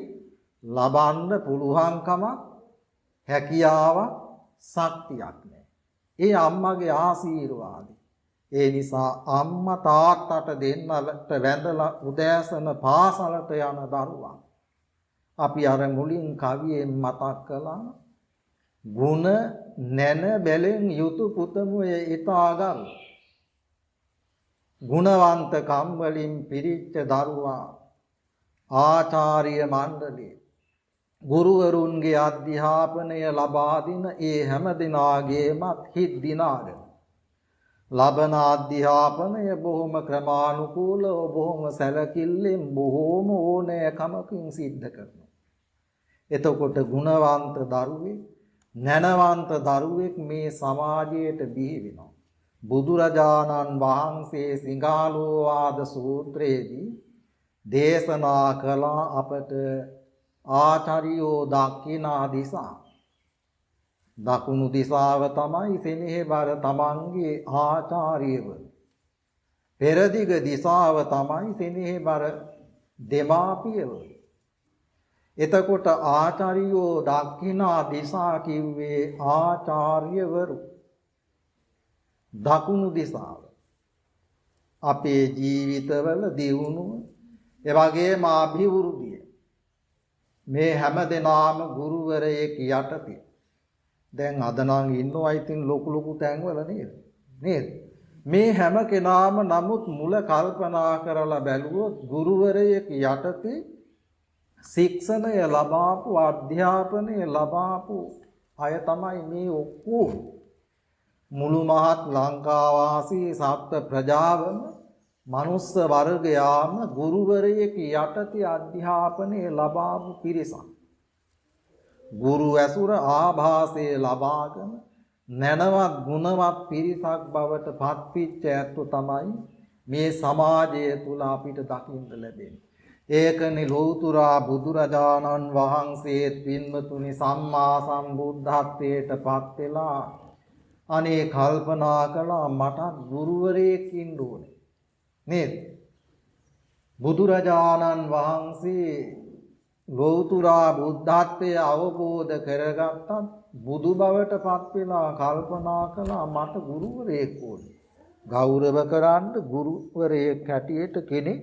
ලබන්න පුළුවන්කම හැකියාවක් ශක්තියක් නැහැ. ඒ අම්මගේ ආශිර්වාදය. ඒ නිසා අම්මා තාත්තට දෙන්නට වැඳලා උදෑසන පාසලට යන දරුවා. අපි අර මුලින් කවියෙන් මතක් කළා ගුණ නැන බැලෙන් යුතු පුතමුය ඊතාගල්. ගුණවන්තකම් වලින් පිරිච්ච දරුවා ආචාර්ය මණ්ඩලයේ ගුරුවරුන්ගේ අධ්‍යාපනය ලබා දින ඒ හැම දිනාගේමත් හිත් දිනාගෙන ලබන අධ්‍යාපනය බොහොම ක්‍රමානුකූලව බොහොම සැලකිල්ලෙන් බොහොම ඕනෑකමකින් සිද්ධ කරනවා. එතකොට ගුණවන්ත දරුවෙක් නැනවන්ත දරුවෙක් මේ සමාජයට බිහි වෙනවා. බුදුරජාණන් වහන්සේ සිංහාලෝවාද සූත්‍රයේදී දේශනා කළ අපට ආචාර්යෝ දක්ඛිනා දිසා. දකුණු දිසාව තමයි සෙනෙහබර තමන්ගේ ආචාර්යවරු. පෙරදිග දිසාව තමයි සෙනෙහබර දෙමාපියවරු. එතකොට ආචාර්යෝ දක්ඛිනා දිසා කිව්වේ ආචාර්යවරු. දකුණු දිසාව අපේ ජීවිතවල දියුණුව එවැගේම අභිවෘද්ධිය මේ හැම දෙනාම ගුරුවරයෙක් යටතේ. දැන් අද නම් ඉන්නවා ඉතින් ලොකු තැන්වල නේද? මේ හැම කෙනාම නමුත් මුල කල්පනා කරලා බැලුවොත් ගුරුවරයෙක් යටතේ ශික්ෂණය ලබාපු අධ්‍යාපනය ලබාපු අය තමයි මේ ඔක්කොම. මුළු මහත් ලංකාවාසී සත්ත්ව ප්‍රජාවම මනුස්ස වර්ගයාම ගුරුවරයෙක් යටතේ අධ්‍යාපනය ලබාපු පිරිසක්. ගුරු ඇසුර ආභාසය ලබාගෙන නැනවත් ගුණවත් පිරිසක් බවට පත්විච්ච ඇත්තු තමයි මේ සමාජය තුල අපිට දකින්න ලැබෙන්නේ. ඒකනේ ලෞතුරා බුදුරජාණන් වහන්සේ පින්වතුනි සම්මා සම්බුද්ධත්වයට පත් වෙලා අනේ කල්පනා කළා මට ගුරුවරයෙක් ඉන්න ඕනේ නේද? බුදුරජාණන් වහන්සේ ලෞතුරා බුද්ධත්වය අවබෝධ කරගත්තත් බුදු බවට පත් වෙලා කල්පනා කළා මට ගුරුවරයෙක් ඕනේ. ගෞරව කරන්න ගුරුවරයෙක් හැටියට කෙනෙක්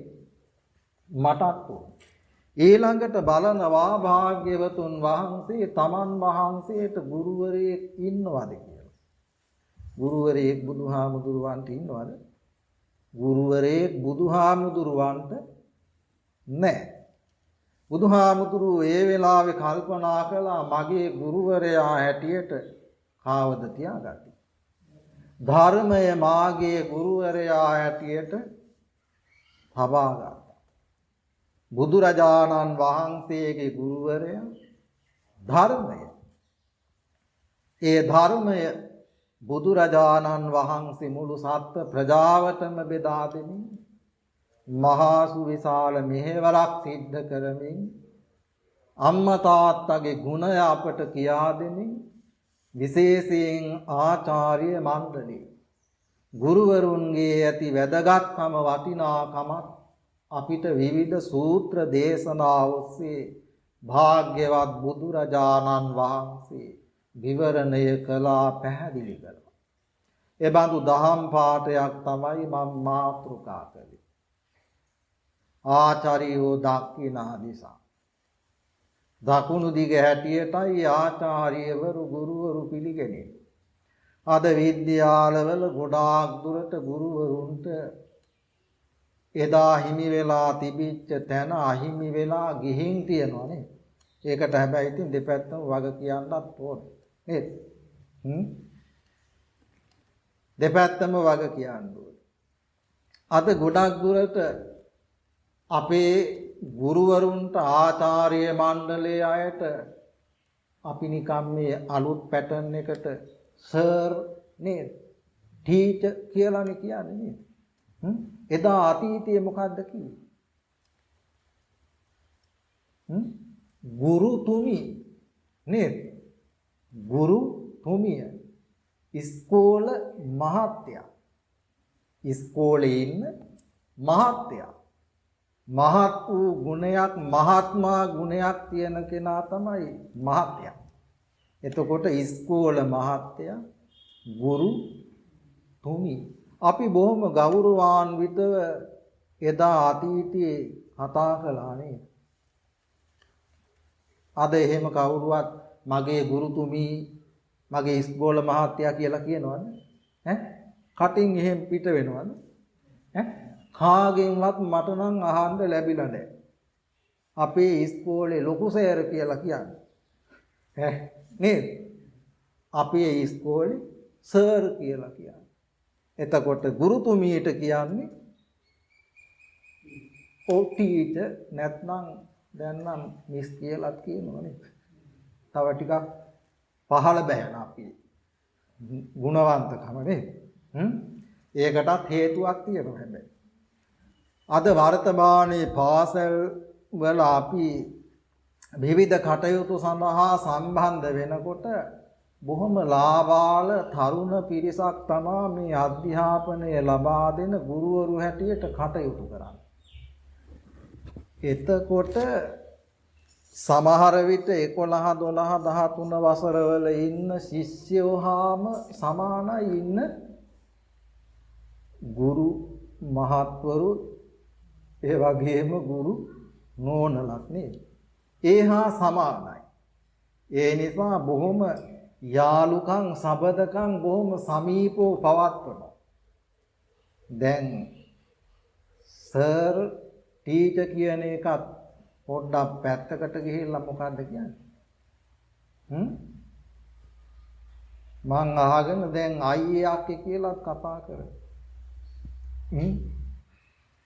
මටත් ඕනේ. ඊළඟට බලනවා භාග්‍යවතුන් වහන්සේ තමන් වහන්සේට ගුරුවරයෙක් ඉන්නවද කියලා. ගුරුවරයෙක් බුදුහාමුදුරුවන්ට ඉන්නවද? ගුරුවරයෙක් බුදුහාමුදුරුවන්ට නැහැ. බුදුහාමුදුරුවෝ ඒ වෙලාවේ කල්පනා කළා මගේ ගුරුවරයා හැටියට කාවද තියාගත්තේ? ධර්මය මාගේ ගුරුවරයා හැටියට තබා ගත්තා. බුදුරජාණන් වහන්සේගේ ගුරුවරයා ධර්මය. ඒ ධර්මය බුදුරජාණන් වහන්සේ මුළු සත්ත්ව ප්‍රජාවටම බෙදා දෙමින් මහා සුවිශාල මෙහෙවරක් සිද්ධ කරමින් අම්මා තාත්තගේ ගුණය අපට කියා දෙමින් විශේෂයෙන් ආචාර්ය මණ්ඩලය ගුරුවරුන්ගේ ඇති වැදගත්කම වටිනාකම අපිට විවිධ සූත්‍ර දේශනා ඔස්සේ භාග්‍යවත් බුදුරජාණන් වහන්සේ විවරණය කළා පැහැදිලි කළා. ඒ බඳු දහම් පාඨයක් තමයි මම මාතෘකා කළේ. ආචාර්යෝ දක්ඛිනා දිසා. දකුණු දිග හැටියටයි ආචාර්යවරු ගුරුවරු පිළිගන්නේ. අද විද්‍යාලවල ගොඩාක් දුරට ගුරුවරුන්ට එදා හිමි වෙලා තිබිච්ච තැන අහිමි වෙලා ගිහින් තියෙනවා නේද? ඒකට හැබැයි ඉතින් දෙපැත්තම වග කියන්නත් ඕනේ නේද? දෙපැත්තම වග කියන්න ඕනේ. අද ගොඩක් දුරට අපේ ගුරුවරුන්ට ආචාර්ය මණ්ඩලයේ අයට අපි නිකම් මේ අලුත් පැටර්න් එකට සර් නේද? ටීචර් කියලානේ කියන්නේ නේද? එදා අතීතයේ මොකද්ද කිව්වේ? ගුරුතුමි නේද? ගුරුතුමිය. ඉස්කෝල මහත්තයා. ඉස්කෝලේ ඉන්න මහත්තයා. මහත් වූ ගුණයක් මහත්මා ගුණයක් තියෙන කෙනා තමයි මහත්තයා. එතකොට ඉස්කෝල මහත්තයා ගුරුතුමි. අපි බොහොම ගෞරවාන්විතව එදා අතීතයේ කතා කළා නේද? අද එහෙම කවුරුවත් මගේ ගුරුතුමී මගේ ඉස්කෝල මහත්තයා කියලා කියනවද? කටින් එහෙම පිට වෙනවද? කාගෙන්වත් මට නම් අහන්න ලැබිලා නැහැ. අපේ ඉස්කෝලේ ලොකු සෑර කියලා කියන්නේ. නේද? අපේ ඉස්කෝලේ සර් කියලා කියන්නේ. එතකොට ගුරුතුමියට කියන්නේ ටීචර් නැත්නම් දැන් නම් මිස් කියලාත් කියනවා නේද? තව ටිකක් පහළ බෑන අපි ගුණවන්තකම නේද? ඒකටත් හේතුවක් තියෙනවා හැබැයි. අද වර්තමානයේ පාසල් වල අපි විවිධ කටයුතු සඳහා සම්බන්ධ වෙනකොට බොහොම ලාබාල තරුණ පිරිසක් තමයි මේ අධ්‍යාපනය ලබා දෙන ගුරුවරු හැටියට කටයුතු කරන්නේ. එතකොට සමහර විට 11 12 13 වසරවල ඉන්න ශිෂ්‍යයෝ හාම සමානයි ඉන්න ගුරු මහත්වරු ඒ වගේම ගුරු නෝනලක් නේද? ඒ හා සමානයි. ඒ නිසා බොහොම යාලුකම් සබදකම් බොහොම සමීපව පවත්වනවා. දැන් සර් ටීචර් කියන එකත් පොඩ්ඩක් පැත්තකට ගිහිල්ලා මොකද්ද කියන්නේ? මං අහගෙන දැන් අයියා කියලා කතා කරා.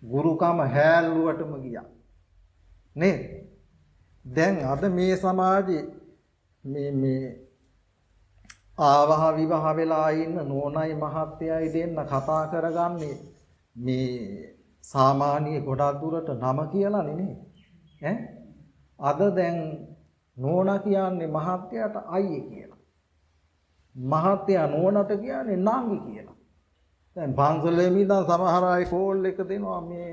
ගුරුකම හැල්ලුවටම ගියා. නේද? දැන් අද මේ සමාජයේ මේ ආවහ විවාහ වෙලා ඉන්න නෝනයි මහත්තයයි දෙන්න කතා කරගන්නේ මේ සාමාන්‍ය ගොඩක් දුරට නම කියලා නේ. අද දැන් නෝනා කියන්නේ මහත්තයාට අයියේ කියලා. මහත්තයා නෝනට කියන්නේ නංගි කියලා. දැන් පන්සලේ ඉඳන් සමහර අය කෝල් එක දෙනවා මේ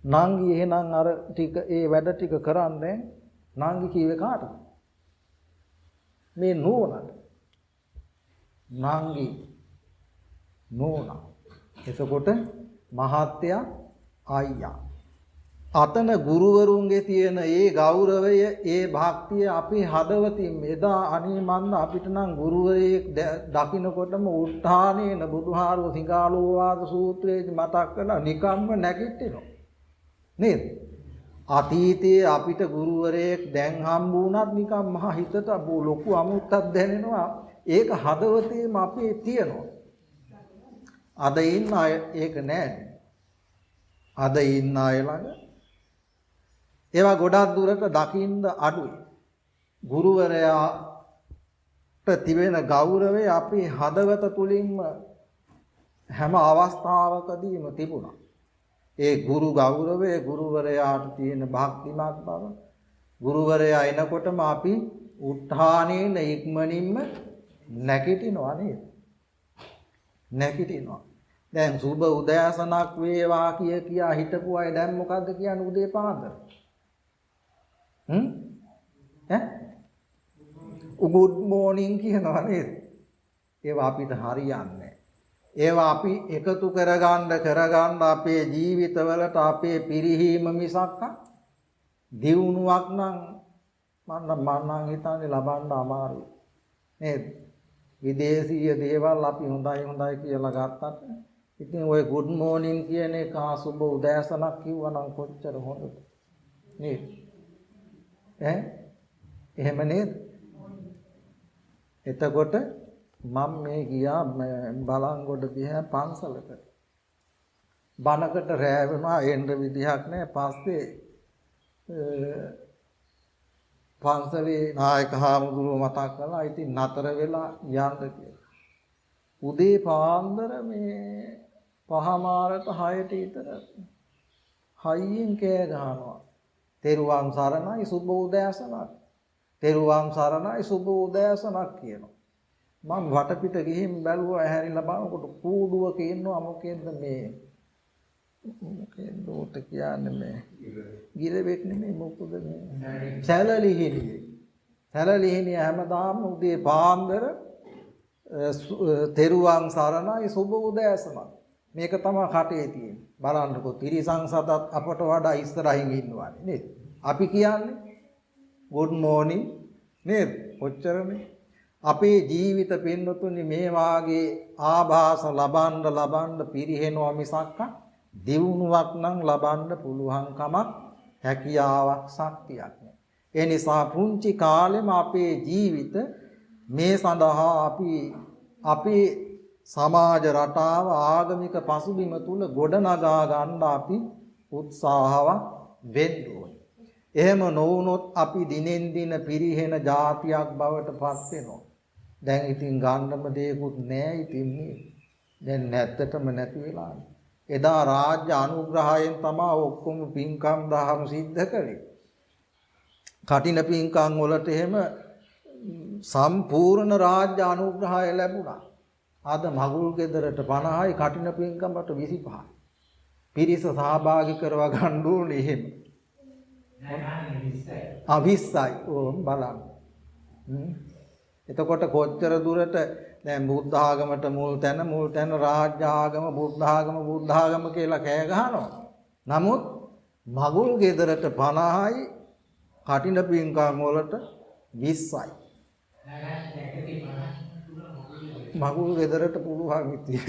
නංගි එහෙනම් අර ටික ඒ වැඩ ටික කරන්නේ නංගි කීවේ කාටද? මේ නෝනට. නංගි නෝනා. එතකොට මහත්තයා අයියා. අතන ගුරුවරුන්ගේ තියෙන ඒ ගෞරවය ඒ භක්තිය අපේ හදවතින් එදා අනේ මන්න අපිට නම් ගුරුවරයෙක් දකින්නකොටම උත්හානේන බුදුහාරව සිඟාලෝවාද සූත්‍රයේ මතක් කරලා නිකම්ම නැගිටිනවා නේද? අතීතයේ අපිට ගුරුවරයෙක් දැන් හම්බ වුණත් නිකම් මහ හිතට ලොකු අමුත්තක් දැනෙනවා. ඒක හදවතේම අපේ තියෙනවා. අද ඉන්න අය ඒක නැහැ. අද ඉන්න අය ළඟ ඒවා ගොඩක් දුරට දකින්න අඩුයි. ගුරුවරයාට තිබෙන ගෞරවය අපේ හදවත තුලින්ම හැම අවස්ථාවකදීම තිබුණා. ඒ ගුරු ගෞරවය ගුරුවරයාට තියෙන භක්තිමත් බව ගුරුවරයා එනකොටම අපි උත්හානේන ඉක්මනින්ම නැගිටිනවා නේද? නැගිටිනවා. දැන් සුබ උදෑසනක් වේවා කියා හිටපු අය දැන් මොකද්ද කියන්නේ උදේ පාන්දර? good morning කියනවා නේද? ඒවා අපිට හරියන්නේ. ඒවා අපි එකතු කරගන්න අපේ ජීවිතවලට අපේ පිරිහීම මිසක් දියුණුවක් නම් මන්නම් හිතන්නේ ලබන්න අමාරුයි. නේද? විදේශීය දේවල් අපි හොඳයි කියලා ගත්තට ඉතින් ඔය good morning කියන එක සුබ උදෑසනක් කිව්වනම් කොච්චර හොඳද? නේද? එහෙම නේද? එතකොට මම මේ ගියා බලංගොඩ දිහා පන්සලකට. බණකට රැ වෙනවා එන්න විදිහක් නැහැ. පස්සේ පන්සලේ නායක හාමුදුරුවෝ මතක් කළා ඉතින් නතර වෙලා යන්න කියලා. උදේ පාන්දර මේ 5:00ට 6ට විතර හයියෙන් කෑ ගහනවා. තෙරුවන් සරණයි සුබ උදෑසනක්. තෙරුවන් සරණයි සුබ උදෑසනක් කියනවා. මම වටපිට ගිහින් බැලුවා ඇහැරිලා බලනකොට කූඩුවක ඉන්නවා මොකෙන්ද මේ මොකෙන්ද උට කියන්නේ මේ ගිරවෙක් නෙමෙයි මොකද මේ සැලලිහිණියේ. සැලලිහිණිය හැමදාම උදේ පාන්දර තෙරුවන් සරණයි සුබ උදෑසනක්. මේක තමයි කටේ තියෙන්නේ. බලන්නකෝ තිරිසන් සතත් අපට වඩා ඉස්සරහින් ඉන්නවානේ නේද? අපි කියන්නේ good morning නේද? ඔච්චරනේ. අපේ ජීවිත පින්නතුනි මේ වාගේ ආభాස ලබන්න පිරිහෙනවා මිසක් දියුණුවක් නම් ලබන්න පුළුවන් කමක් හැකියාවක් ශක්තියක් නෑ. ඒ නිසා පුංචි කාලෙම අපේ ජීවිත මේ සඳහා අපි සමාජ රටාව ආගමික පසුබිම තුල ගොඩනගා ගන්න අපි උත්සාහවත් වෙන්න ඕනේ. එහෙම නොවුනොත් අපි දිනෙන් දින පිරිහෙන જાතියක් බවට පත් වෙනවා. දැන් ඉතින් ගන්නම දෙයක්වත් නැහැ ඉතින් නේ. දැන් නැත්තටම නැති වෙලා. එදා රාජ්‍ය අනුග්‍රහයෙන් තමයි ඔක්කොම පින්කම් දහම් සිද්ධ කළේ. කටින පින්කම් වලට එහෙම සම්පූර්ණ රාජ්‍ය අනුග්‍රහය ලැබුණා. අද මගුල් ගෙදරට 50යි කටින පින්කමට 25යි. පිරිස සහභාගී කරව ගන්න ඕනේ එහෙම. 20යි. ඕම් බලන්න. එතකොට කොච්චර දුරට දැන් බුද්ධ ආගමට මුල් තැන රාජ්‍ය ආගම බුද්ධ ආගම කියලා කෑ ගහනවා. නමුත් මගුල් ගෙදරට 50යි කටින පින්කම් වලට 20යි. මගුල් ගෙදරට පුළුවන් ඉතින්.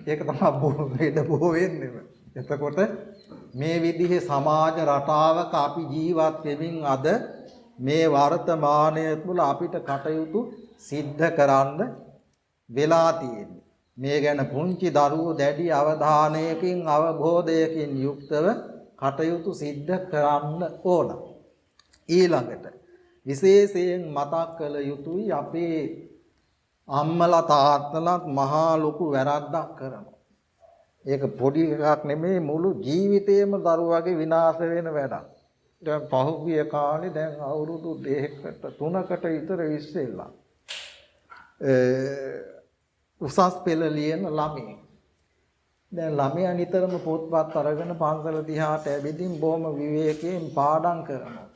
ඒක තමයි බොහෝ වෙන්නේ. එතකොට මේ විදිහේ සමාජ රටාවක අපි ජීවත් වෙමින් අද මේ වර්තමානය තුළ අපිට කටයුතු සිද්ධ කරන්න වෙලා තියෙන්නේ. මේ ගැන පුංචි දරුවෝ දැඩි අවධානයකින් අවබෝධයකින් යුක්තව කටයුතු සිද්ධ කරන්න ඕන. ඊළඟට විශේෂයෙන් මතක් කළ යුතුයි අපේ අම්මලා තාත්තලාත් මහා ලොකු වැරද්දක් කරනවා. ඒක පොඩි එකක් නෙමෙයි මුළු ජීවිතේම දරුවාගේ විනාශ වෙන වැඩක්. දැන් පහුගිය කාලේ දැන් අවුරුදු 2කට 3කට විතර ඉස්සෙල්ලා උසස් පෙළ ලියන ළමයි. දැන් ළමයා නිතරම පොත්පත් අරගෙන පන්සල දිහාට ඇවිදින් බොහොම විවේකයෙන් පාඩම් කරනවා.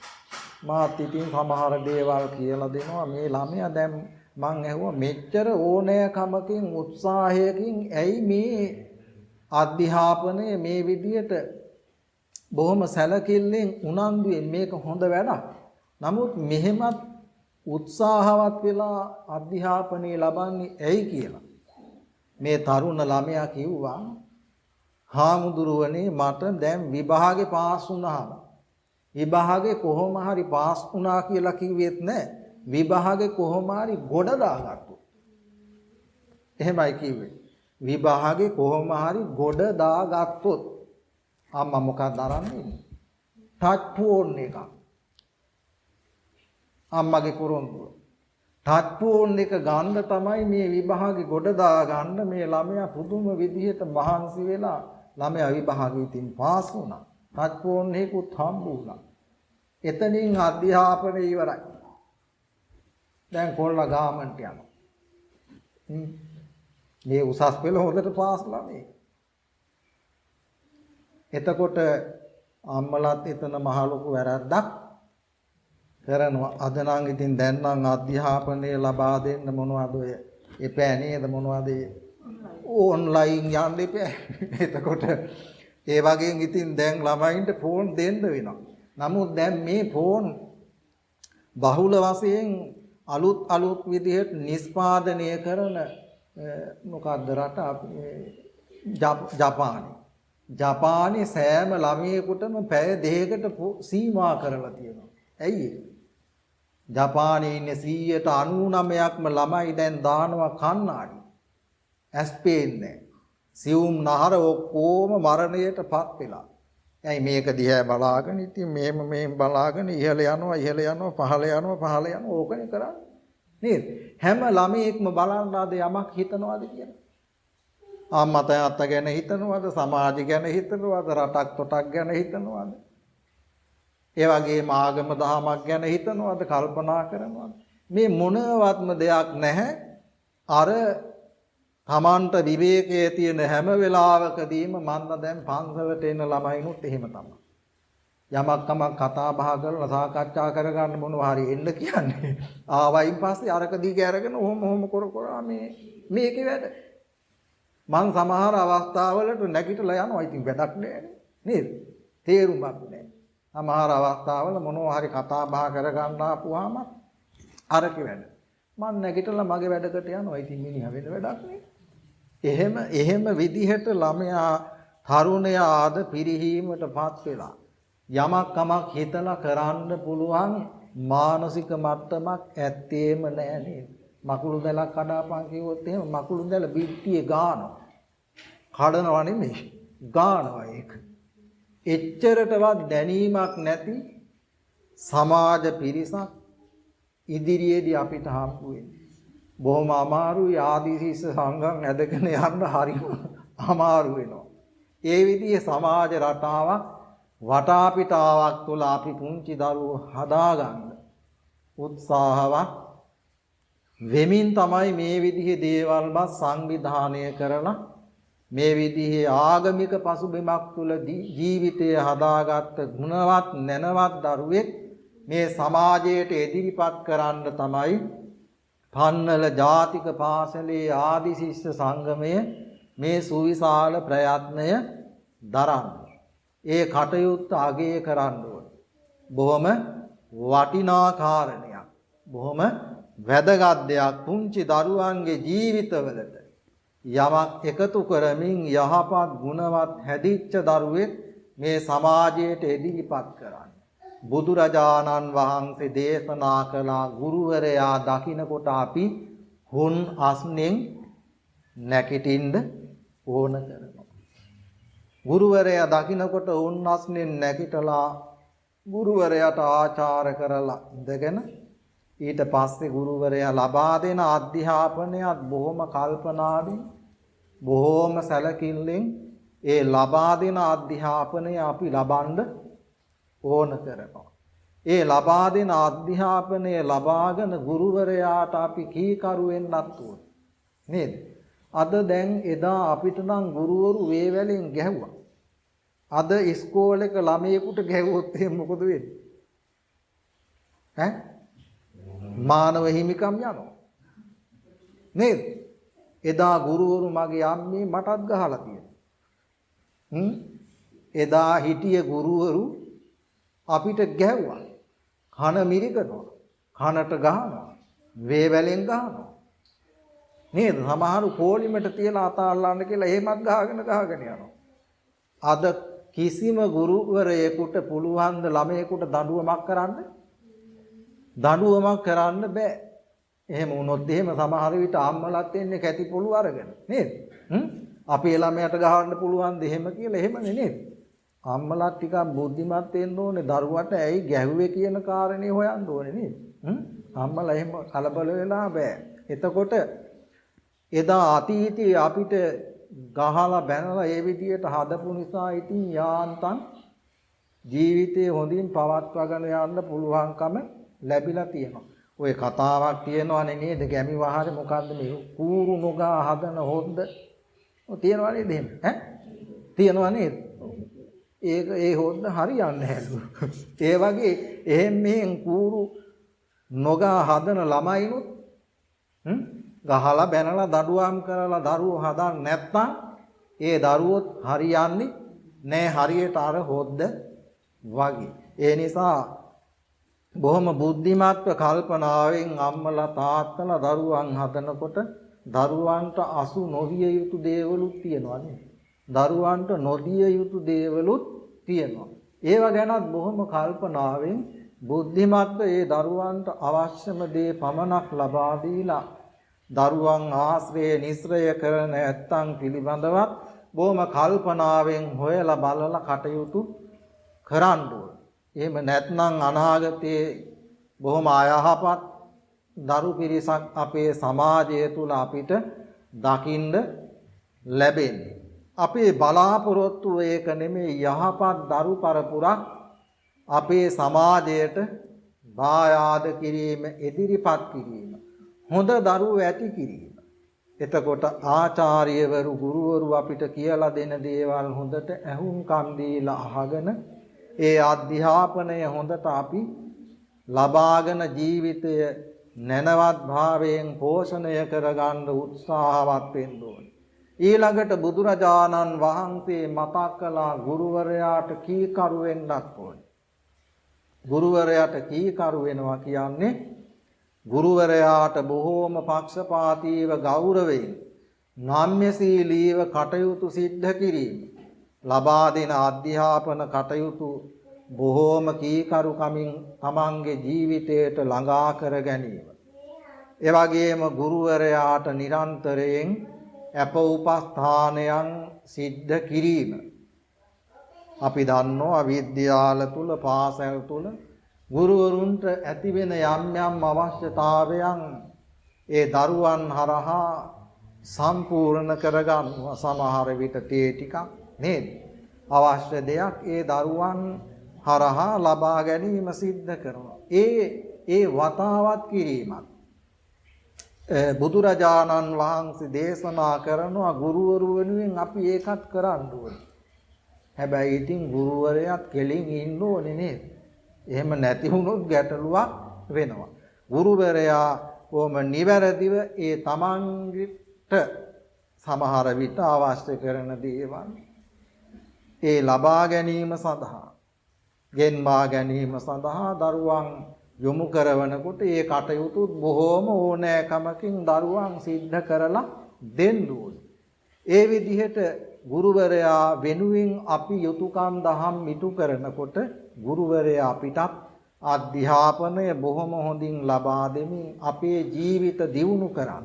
මාත් ඉතින් සමහර දේවල් කියලා දෙනවා. මේ ළමයා දැන් මං ඇහුවා මෙච්චර ඕනෑකමකින් උත්සාහයකින් ඇයි මේ අධ්‍යාපනය මේ විදියට බොහොම සැලකිල්ලෙන් උනන්දුවෙන් මේක හොඳ වැඩක්. නමුත් මෙහෙමත් උත්සාහවත් වෙලා අධ්‍යාපනය ලබන්නේ ඇයි කියලා. මේ තරුණ ළමයා කිව්වා හාමුදුරුවනේ මට දැන් විභාගේ පාස් වුණාම විභාගේ කොහොම හරි පාස් වුණා කියලා කිව්වෙත් නැහැ. විභාගේ කොහොම හරි ගොඩ දාගත්තා. එහෙමයි කිව්වේ. විභාගේ කොහොම හරි ගොඩ දාගත්තොත් අම්මා මොකක්ද අරන්නේ? ටච් ෆෝන් එකක්. අම්මගේ කුරුන්දුව. ටච් ෆෝන් එක ගන්න තමයි මේ විභාගේ ගොඩ දා ගන්න මේ ළමයා පුදුම විදිහට මහන්සි වෙලා ළමයා විභාගෙ ඉතින් පාස් වුණා. ටච් ෆෝන් එකකුත් හම්බ වුණා. එතනින් අධ්‍යාපනය ඉවරයි. දැන් කොල්ලා ගාමන්ට යනවා. මේ උසස් පෙළ හොඳට පාස් ළමයි. එතකොට අම්මලාත් එතන මහ ලොකු වැරද්දක් කරනවා. අද නම් ඉතින් දැන් නම් අධ්‍යාපනය ලබා දෙන්න මොනවද ඔය එපෑ නේද මොනවද ඕන්ලයින් යන්න එපෑ. එතකොට ඒ වගේ ඉතින් දැන් ළමයින්ට ෆෝන් දෙන්න වෙනවා. නමුත් දැන් මේ ෆෝන් බහුල වශයෙන් අලුත් විදිහට නිෂ්පාදනය කරන මොකක්ද රට ජපානයේ සෑම ළමයෙකුටම පැය 2කට සීමා කරලා තියෙනවා. ඇයි ඒ? ජපානයේ ඉන්නේ 99%ක්ම ළමයි දැන් දානවා කණ්ණාඩි. ඇස් පේන්නේ. සියුම් නහර ඔක්කොම මරණයටපත් වෙලා. ඇයි මේක දිහා බලාගෙන ඉතින් මෙහෙම බලාගෙන ඉහළ යනවා පහළ යනවා ඕකනේ කරන්නේ. නේද? හැම ළමයෙක්ම බලන්න ආද යමක් හිතනවාද කියලා. අම්මා තාත්තා ගැන හිතනවාද? සමාජය ගැන හිතනවාද? රටක් තොටක් ගැන හිතනවාද? ඒ වගේම ආගම දහමක් ගැන හිතනවාද? කල්පනා කරනවාද? මේ මොනවත්ම දෙයක් නැහැ. අර තමන්ට විවේකයේ තියෙන හැම වෙලාවකදීම මන්න දැන් පන්සලට එන ළමයිනුත් එහෙම තමයි. යමක් කතා බහ කරලා සාකච්ඡා කරගන්න මොනවා හරි එන්න කියන්නේ. ආවයින් පස්සේ අරක දිග අරගෙන ඔහොම කර මේකේ වැඩ. මං සමහර අවස්ථාවලට නැගිටලා යනවා. ඉතින් වැඩක් නෑ නේද? තේරුමක් නෑ. සමහර අවස්ථාවල මොනවා හරි කතා බහ කරගන්න ආපුවාම අරක වැඩ. මං නැගිටලා මගේ වැඩකට යනවා. ඉතින් මිනිහා වෙන වැඩක් නේ. එහෙම විදිහට ළමයා තරුණයා ආද පිරිහීමටපත් වෙලා යමක් හිතලා කරන්න පුළුවන් මානසික මට්ටමක් ඇත්තේම නෑ නේද? මකුළු දැලක් කඩාපන් කිව්වොත් එහෙම මකුළු දැල බිට්ටියේ ගානවා. කඩනවා නෙමෙයි ගානවා ඒක. එච්චරටවත් දැනීමක් නැති සමාජ පිරිසක් ඉදිරියේදී අපිට හම්බ වෙන්නේ. බොහොම අමාරුයි ආදිශීෂ සංඝම් ඇදගෙන යන්න හරිම අමාරු වෙනවා. ඒ විදිහේ සමාජ රටාවක් වටාපිටාවක් තුළ අපි පුංචි දරුවෝ හදාගන්න උත්සාහවත් වෙමින් තමයි මේ විදිහේ දේවල්වත් සංවිධානය කරලා මේ විදිහේ ආගමික පසුබිමක් තුළ ජීවිතය හදාගත්ත ගුණවත් නැනවත් දරුවෙක් මේ සමාජයට එදිරිපත් කරන්න තමයි පන්නල ජාතික පාසලේ ආදි ශිෂ්‍ය සංගමය මේ සුවිශාල ප්‍රයත්නය දරන්නේ. ඒ කටයුත්ත අගය කරන්න ඕන. බොහොම වටිනා කාරණයක්. බොහොම වැදගත් දෙයක් පුංචි දරුවන්ගේ ජීවිතවලට යමක් එකතු කරමින් යහපත් ගුණවත් හැදිච්ච දරුවෙක් මේ සමාජයට එදිරිපත් කරන්න. බුදුරජාණන් වහන්සේ දේශනා කළ ගුරුවරයා දකින්නකොට අපි හුන් අස්නෙන් නැගිටින්න ඕන කරනවා. ගුරුවරයා දකින්නකොට හුන් අස්නෙන් නැගිටලා ගුරුවරයාට ආචාර කරලා ඉඳගෙන ඊට පස්සේ ගුරුවරයා ලබා දෙන අධ්‍යාපනයත් බොහොම කල්පනාවෙන් බොහොම සැලකිල්ලෙන් ඒ ලබා දෙන අධ්‍යාපනය අපි ලබන්න ඕන කරනවා. ඒ ලබා දෙන අධ්‍යාපනය ලබාගෙන ගුරුවරයාට අපි කීකරු වෙන්නත් ඕන. නේද? අද දැන් එදා අපිට නම් ගුරුවරු වේවැලෙන් ගැහුවා. අද ඉස්කෝලේක ළමයෙකුට ගැහුවොත් එහෙනම් මොකද වෙන්නේ? ඈ? මානව හිමිකම් යනවා. නේද? එදා ගුරුවරු මගේ අම්මේ මටත් ගහලා තියෙනවා. එදා හිටිය ගුරුවරු අපිට ගැහුවා. කන මිරිකනවා. කනට ගහනවා. වේවැලෙන් ගහනවා. නේද? සමහරු පොලිමට තියලා අතාල්ලන්න කියලා එහෙමත් ගහගෙන යනවා. අද කිසිම ගුරුවරයෙකුට පුළුවන් ද ළමයෙකුට දඬුවමක් කරන්න? දඬුවමක් කරන්න බෑ. එහෙම වුණොත් එහෙම සමහර විට අම්මලාත් එන්නේ කැටි පොළු අරගෙන නේද? අපේ ළමයට ගහන්න පුළුවන් ද එහෙම කියලා එහෙමනේ නේද? අම්මලා ටිකක් බුද්ධිමත් වෙන්න ඕනේ දරුවට ඇයි ගැහුවේ කියන කාරණේ හොයන්න ඕනේ නේද? අම්මලා එහෙම කලබල වෙලා බෑ. එතකොට එදා අතීතයේ අපිට ගහලා බැනලා ඒ විදියට හදපු නිසා ඉතින් යාන්තම් ජීවිතේ හොඳින් පවත්වාගෙන යන්න පුළුවන්කම ලැබිලා තියෙනවා. ඔය කතාවක් තියෙනවනේ නේද? ගැමි වහරේ මොකද්ද මේ කූරු නොගා හදන හොද්ද? ඔය තියෙනව නේද එහෙම? ඈ? තියෙනව නේද? ඒ හොද්ද හරියන්නේ නැහැ. ඒ වගේ එහෙන් මෙහෙන් කූරු නොගා හදන ළමයිනුත් ගහලා බැනලා දඩුවම් කරලා දරුවෝ හදන්න නැත්නම් ඒ දරුවොත් හරියන්නේ නෑ හරියට අර හොද්ද වගේ. ඒ නිසා බොහොම බුද්ධිමත්ව කල්පනාවෙන් අම්මලා තාත්තලා දරුවන් හදනකොට දරුවන්ට අසු නොවිය යුතු දේවලුත් තියෙනවා නේද? දරුවන්ට නොදිය යුතු දේවලුත් තියෙනවා. ඒව ගැනත් බොහොම කල්පනාවෙන් බුද්ධිමත්ව ඒ දරුවන්ට අවශ්‍යම දේ පමණක් ලබා දීලා දරුවන් ආශ්‍රය නිස්රය කරන ඇත්තන් පිළිබඳවත් බොහොම කල්පනාවෙන් හොයලා බලලා කටයුතු කරන්න ඕන. එහෙම නැත්නම් අනාගතයේ බොහොම අයහපත් දරු පිරිසක් අපේ සමාජය තුල අපිට දකින්න ලැබෙන්නේ. අපේ බලාපොරොත්තු ඒක නෙමෙයි යහපත් දරු පරපුරක් අපේ සමාජයට දායාද කිරීම, ඉදිරිපත් කිරීම, හොඳ දරුවෝ ඇති කිරීම. එතකොට ආචාර්යවරු ගුරුවරු අපිට කියලා දෙන දේවල් හොඳට ඇහුම්කන් දීලා අහගෙන ඒ අධ්‍යාපනය හොඳට අපි ලබාගෙන ජීවිතය නැනවත් භාවයෙන් පෝෂණය කරගන්න උත්සාහවත් වෙන්න ඕනේ. ඊළඟට බුදුරජාණන් වහන්සේ මතක් කළා ගුරුවරයාට කීකරු වෙන්නත් ඕනේ. ගුරුවරයාට කීකරු වෙනවා කියන්නේ ගුරුවරයාට බොහෝම පක්ෂපාතීව ගෞරවයෙන් නම්‍යශීලීව කටයුතු සිද්ධ කිරීම, ලබා දෙන අධ්‍යාපන කටයුතු බොහෝම කීකරු කමින් තමන්ගේ ජීවිතයට ළඟා කර ගැනීම. ඒ වගේම ගුරුවරයාට නිරන්තරයෙන් අප උපස්ථානයන් සිද්ධ කිරීම. අපි දන්නවා විද්‍යාල තුල පාසල් තුල ගුරුවරුන්ට ඇති වෙන යම් යම් අවශ්‍යතාවයන් ඒ දරුවන් හරහා සම්පූර්ණ කරගන්නවා සමහර විට තේ ටිකක් නේද? අවශ්‍ය දෙයක් ඒ දරුවන් හරහා ලබා ගැනීම සිද්ධ කරනවා. ඒ වතාවත් කිරීමත් බුදුරජාණන් වහන්සේ දේශනා කරනවා ගුරුවරු වෙනුවෙන් අපි ඒකත් කරන්න ඕනේ. හැබැයි ඉතින් ගුරුවරයාත් කෙලින් ඉන්න ඕනේ නේද? එහෙම නැති වුණොත් ගැටලුවක් වෙනවා. ගුරුවරයා කොහොම නිවැරදිව ඒ තමන්ට සමහර විට අවශ්‍ය කරන දේවල් ඒ ලබා ගැනීම සඳහා ගෙන්වා ගැනීම සඳහා දරුවන් යොමු කරවනකොට ඒ කටයුතු බොහෝම ඕනෑකමකින් දරුවන් සිද්ධ කරලා දෙන්න ඕනේ. ඒ විදිහට ගුරුවරයා වෙනුවෙන් අපි යුතුයකම් දහම් ඉටු කරනකොට ගුරුවරයා අපිටත් අධ්‍යාපනය බොහොම හොඳින් ලබා දෙමින් අපේ ජීවිත දියුණු කරන්න.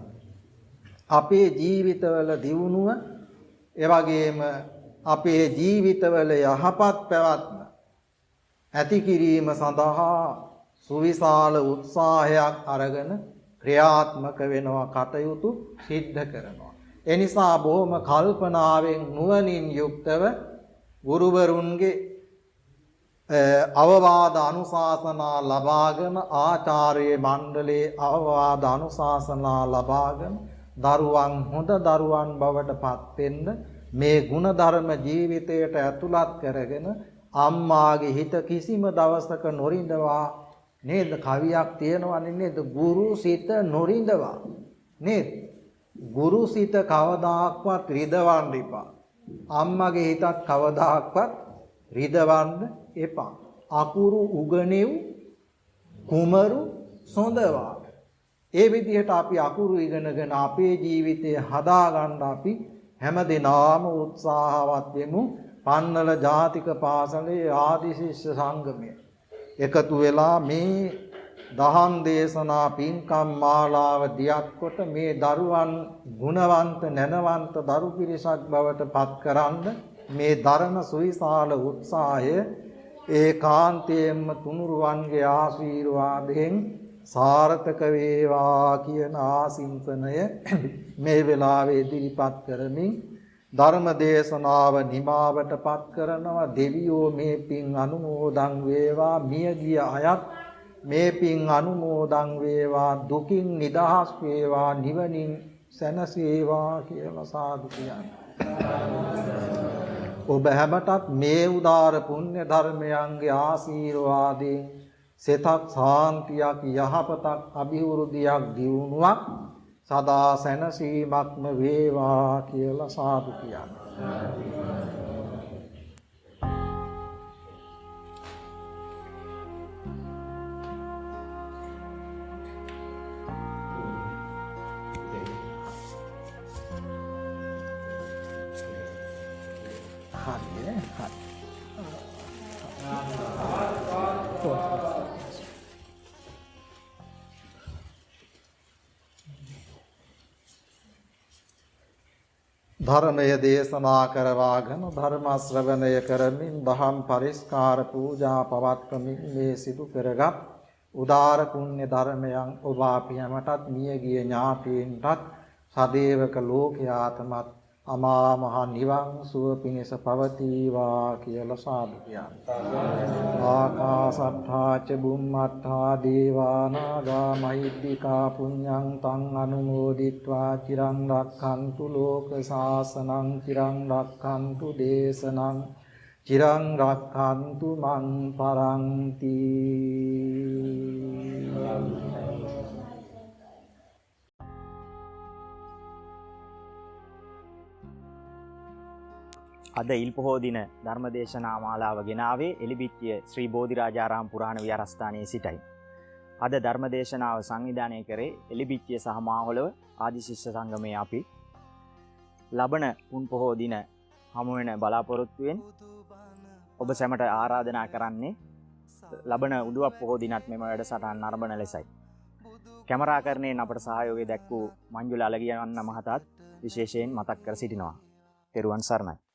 අපේ ජීවිතවල දියුණුව එවැගේම අපේ ජීවිතවල යහපත් පැවැත්ම ඇති කිරීම සඳහා සුවිශාල උත්සාහයක් අරගෙන ක්‍රියාත්මක වෙනවා කටයුතු සිද්ධ කරනවා. එනිසා බොහොම කල්පනාවෙන් නුවණින් යුක්තව ගුරුවරුන්ගේ අවවාද අනුශාසනා ලබාගෙන ආචාර්ය මණ්ඩලයේ අවවාද අනුශාසනා ලබාගෙන දරුවන් හොඳ දරුවන් බවට පත් වෙන්න මේ ගුණධර්ම ජීවිතයට ඇතුළත් කරගෙන අම්මාගේ හිත කිසිම දවසක නොරිඳවා නේද? කවියක් තියෙනවනේ නේද? ගුරු සිත නොරිඳවා නේද? ගුරු සිත කවදාක්වත් රිදවන්න එපා. අම්මගේ හිතත් කවදාක්වත් රිදවන්න එපා. අකුරු උගණෙව් කුමරු සොඳවා. ඒ විදිහට අපි අකුරු ඉගෙනගෙන අපේ ජීවිතය හදාගන්න අපි හැමදෙනාම උත්සාහවත් වෙමු. පන්නල ජාතික පාසලේ ආදි ශිෂ්‍ය සංගමය එකතු වෙලා මේ දහම් දේශනා පින්කම් මාලාව දියත් කොට මේ දරුවන් ගුණවන්ත නැනවන්ත දරු පිරිසක් බවට පත් කරන්න මේ දරණ සුවිශාල උත්සාහය ඒකාන්තයෙන්ම තුනුරුවන්ගේ ආශිර්වාදයෙන් සාර්ථක වේවා කියන ආසිංසනය මේ වෙලාවේ ඉදිරිපත් කරමින් ධර්ම දේශනාව නිමාවට පත් කරනවා. දෙවියෝ මේ පින් අනුමෝදන් වේවා. මියගිය අයත් මේ පින් අනුමෝදන් වේවා. දුකින් නිදහස් වේවා. නිවනින් සැනසේවා කියලා සාදු කියන්නේ. ඔබ හැමතත් මේ උදාර පුණ්‍ය ධර්මයන්ගේ ආශිර්වාදයෙන් සිතක් සාන්තියක් යහපතක් අභිවෘද්ධියක් දියුණුවක් සදා සැනසීමක්ම වේවා කියලා සාදු කියන්නේ. ධර්මය දේශනා කරවාගෙන ධර්ම ශ්‍රවණය කරමින් දහම් පරිස්කාර පූජා පවත්වමින් මේ සිදු කරගත් උදාර පුණ්‍ය ධර්මයන් ඔබ අපි හැමතත් මියගිය ඥාතීන්ටත් සදේවක ලෝකයාටමත් අමා මහ නිවන් සුව පිණිස පවතිවා කියලා සාදු කියන්නේ. ආකාසට්ඨා ච බුම්මට්ඨා දේවා නාග මහිද්దికා පුඤ්ඤං තං අනුමෝදිත්වා චිරං රක්ඛන්තු ලෝක සාසනං චිරං රක්ඛන්තු දේශනං චිරං රක්ඛන්තු මං පරන්ති. අද ඉල් පොහෝ දින ධර්මදේශනා මාලාව ගෙනාවේ එලිබිත්තිය ශ්‍රී බෝධිරාජාරාම පුරාණ විහාරස්ථානයේ සිටයි. අද ධර්මදේශනාව සංවිධානය කරේ එලිබිත්තිය සහ මාහොළව ආදි ශිෂ්‍ය සංගමයේ අපි. ලබන උන් පොහෝ දින හමු වෙන බලාපොරොත්තුවෙන් ඔබ සැමට ආරාධනා කරන්නේ ලබන උඩුවක් පොහෝ දිනත් මෙම වැඩසටහන නරඹන ලෙසයි. කැමරාකරණයෙන් අපට සහයෝගය දැක්වූ මංජුල අලගියවන්න මහතාත් විශේෂයෙන් මතක් කර සිටිනවා. තෙරුවන් සරණයි.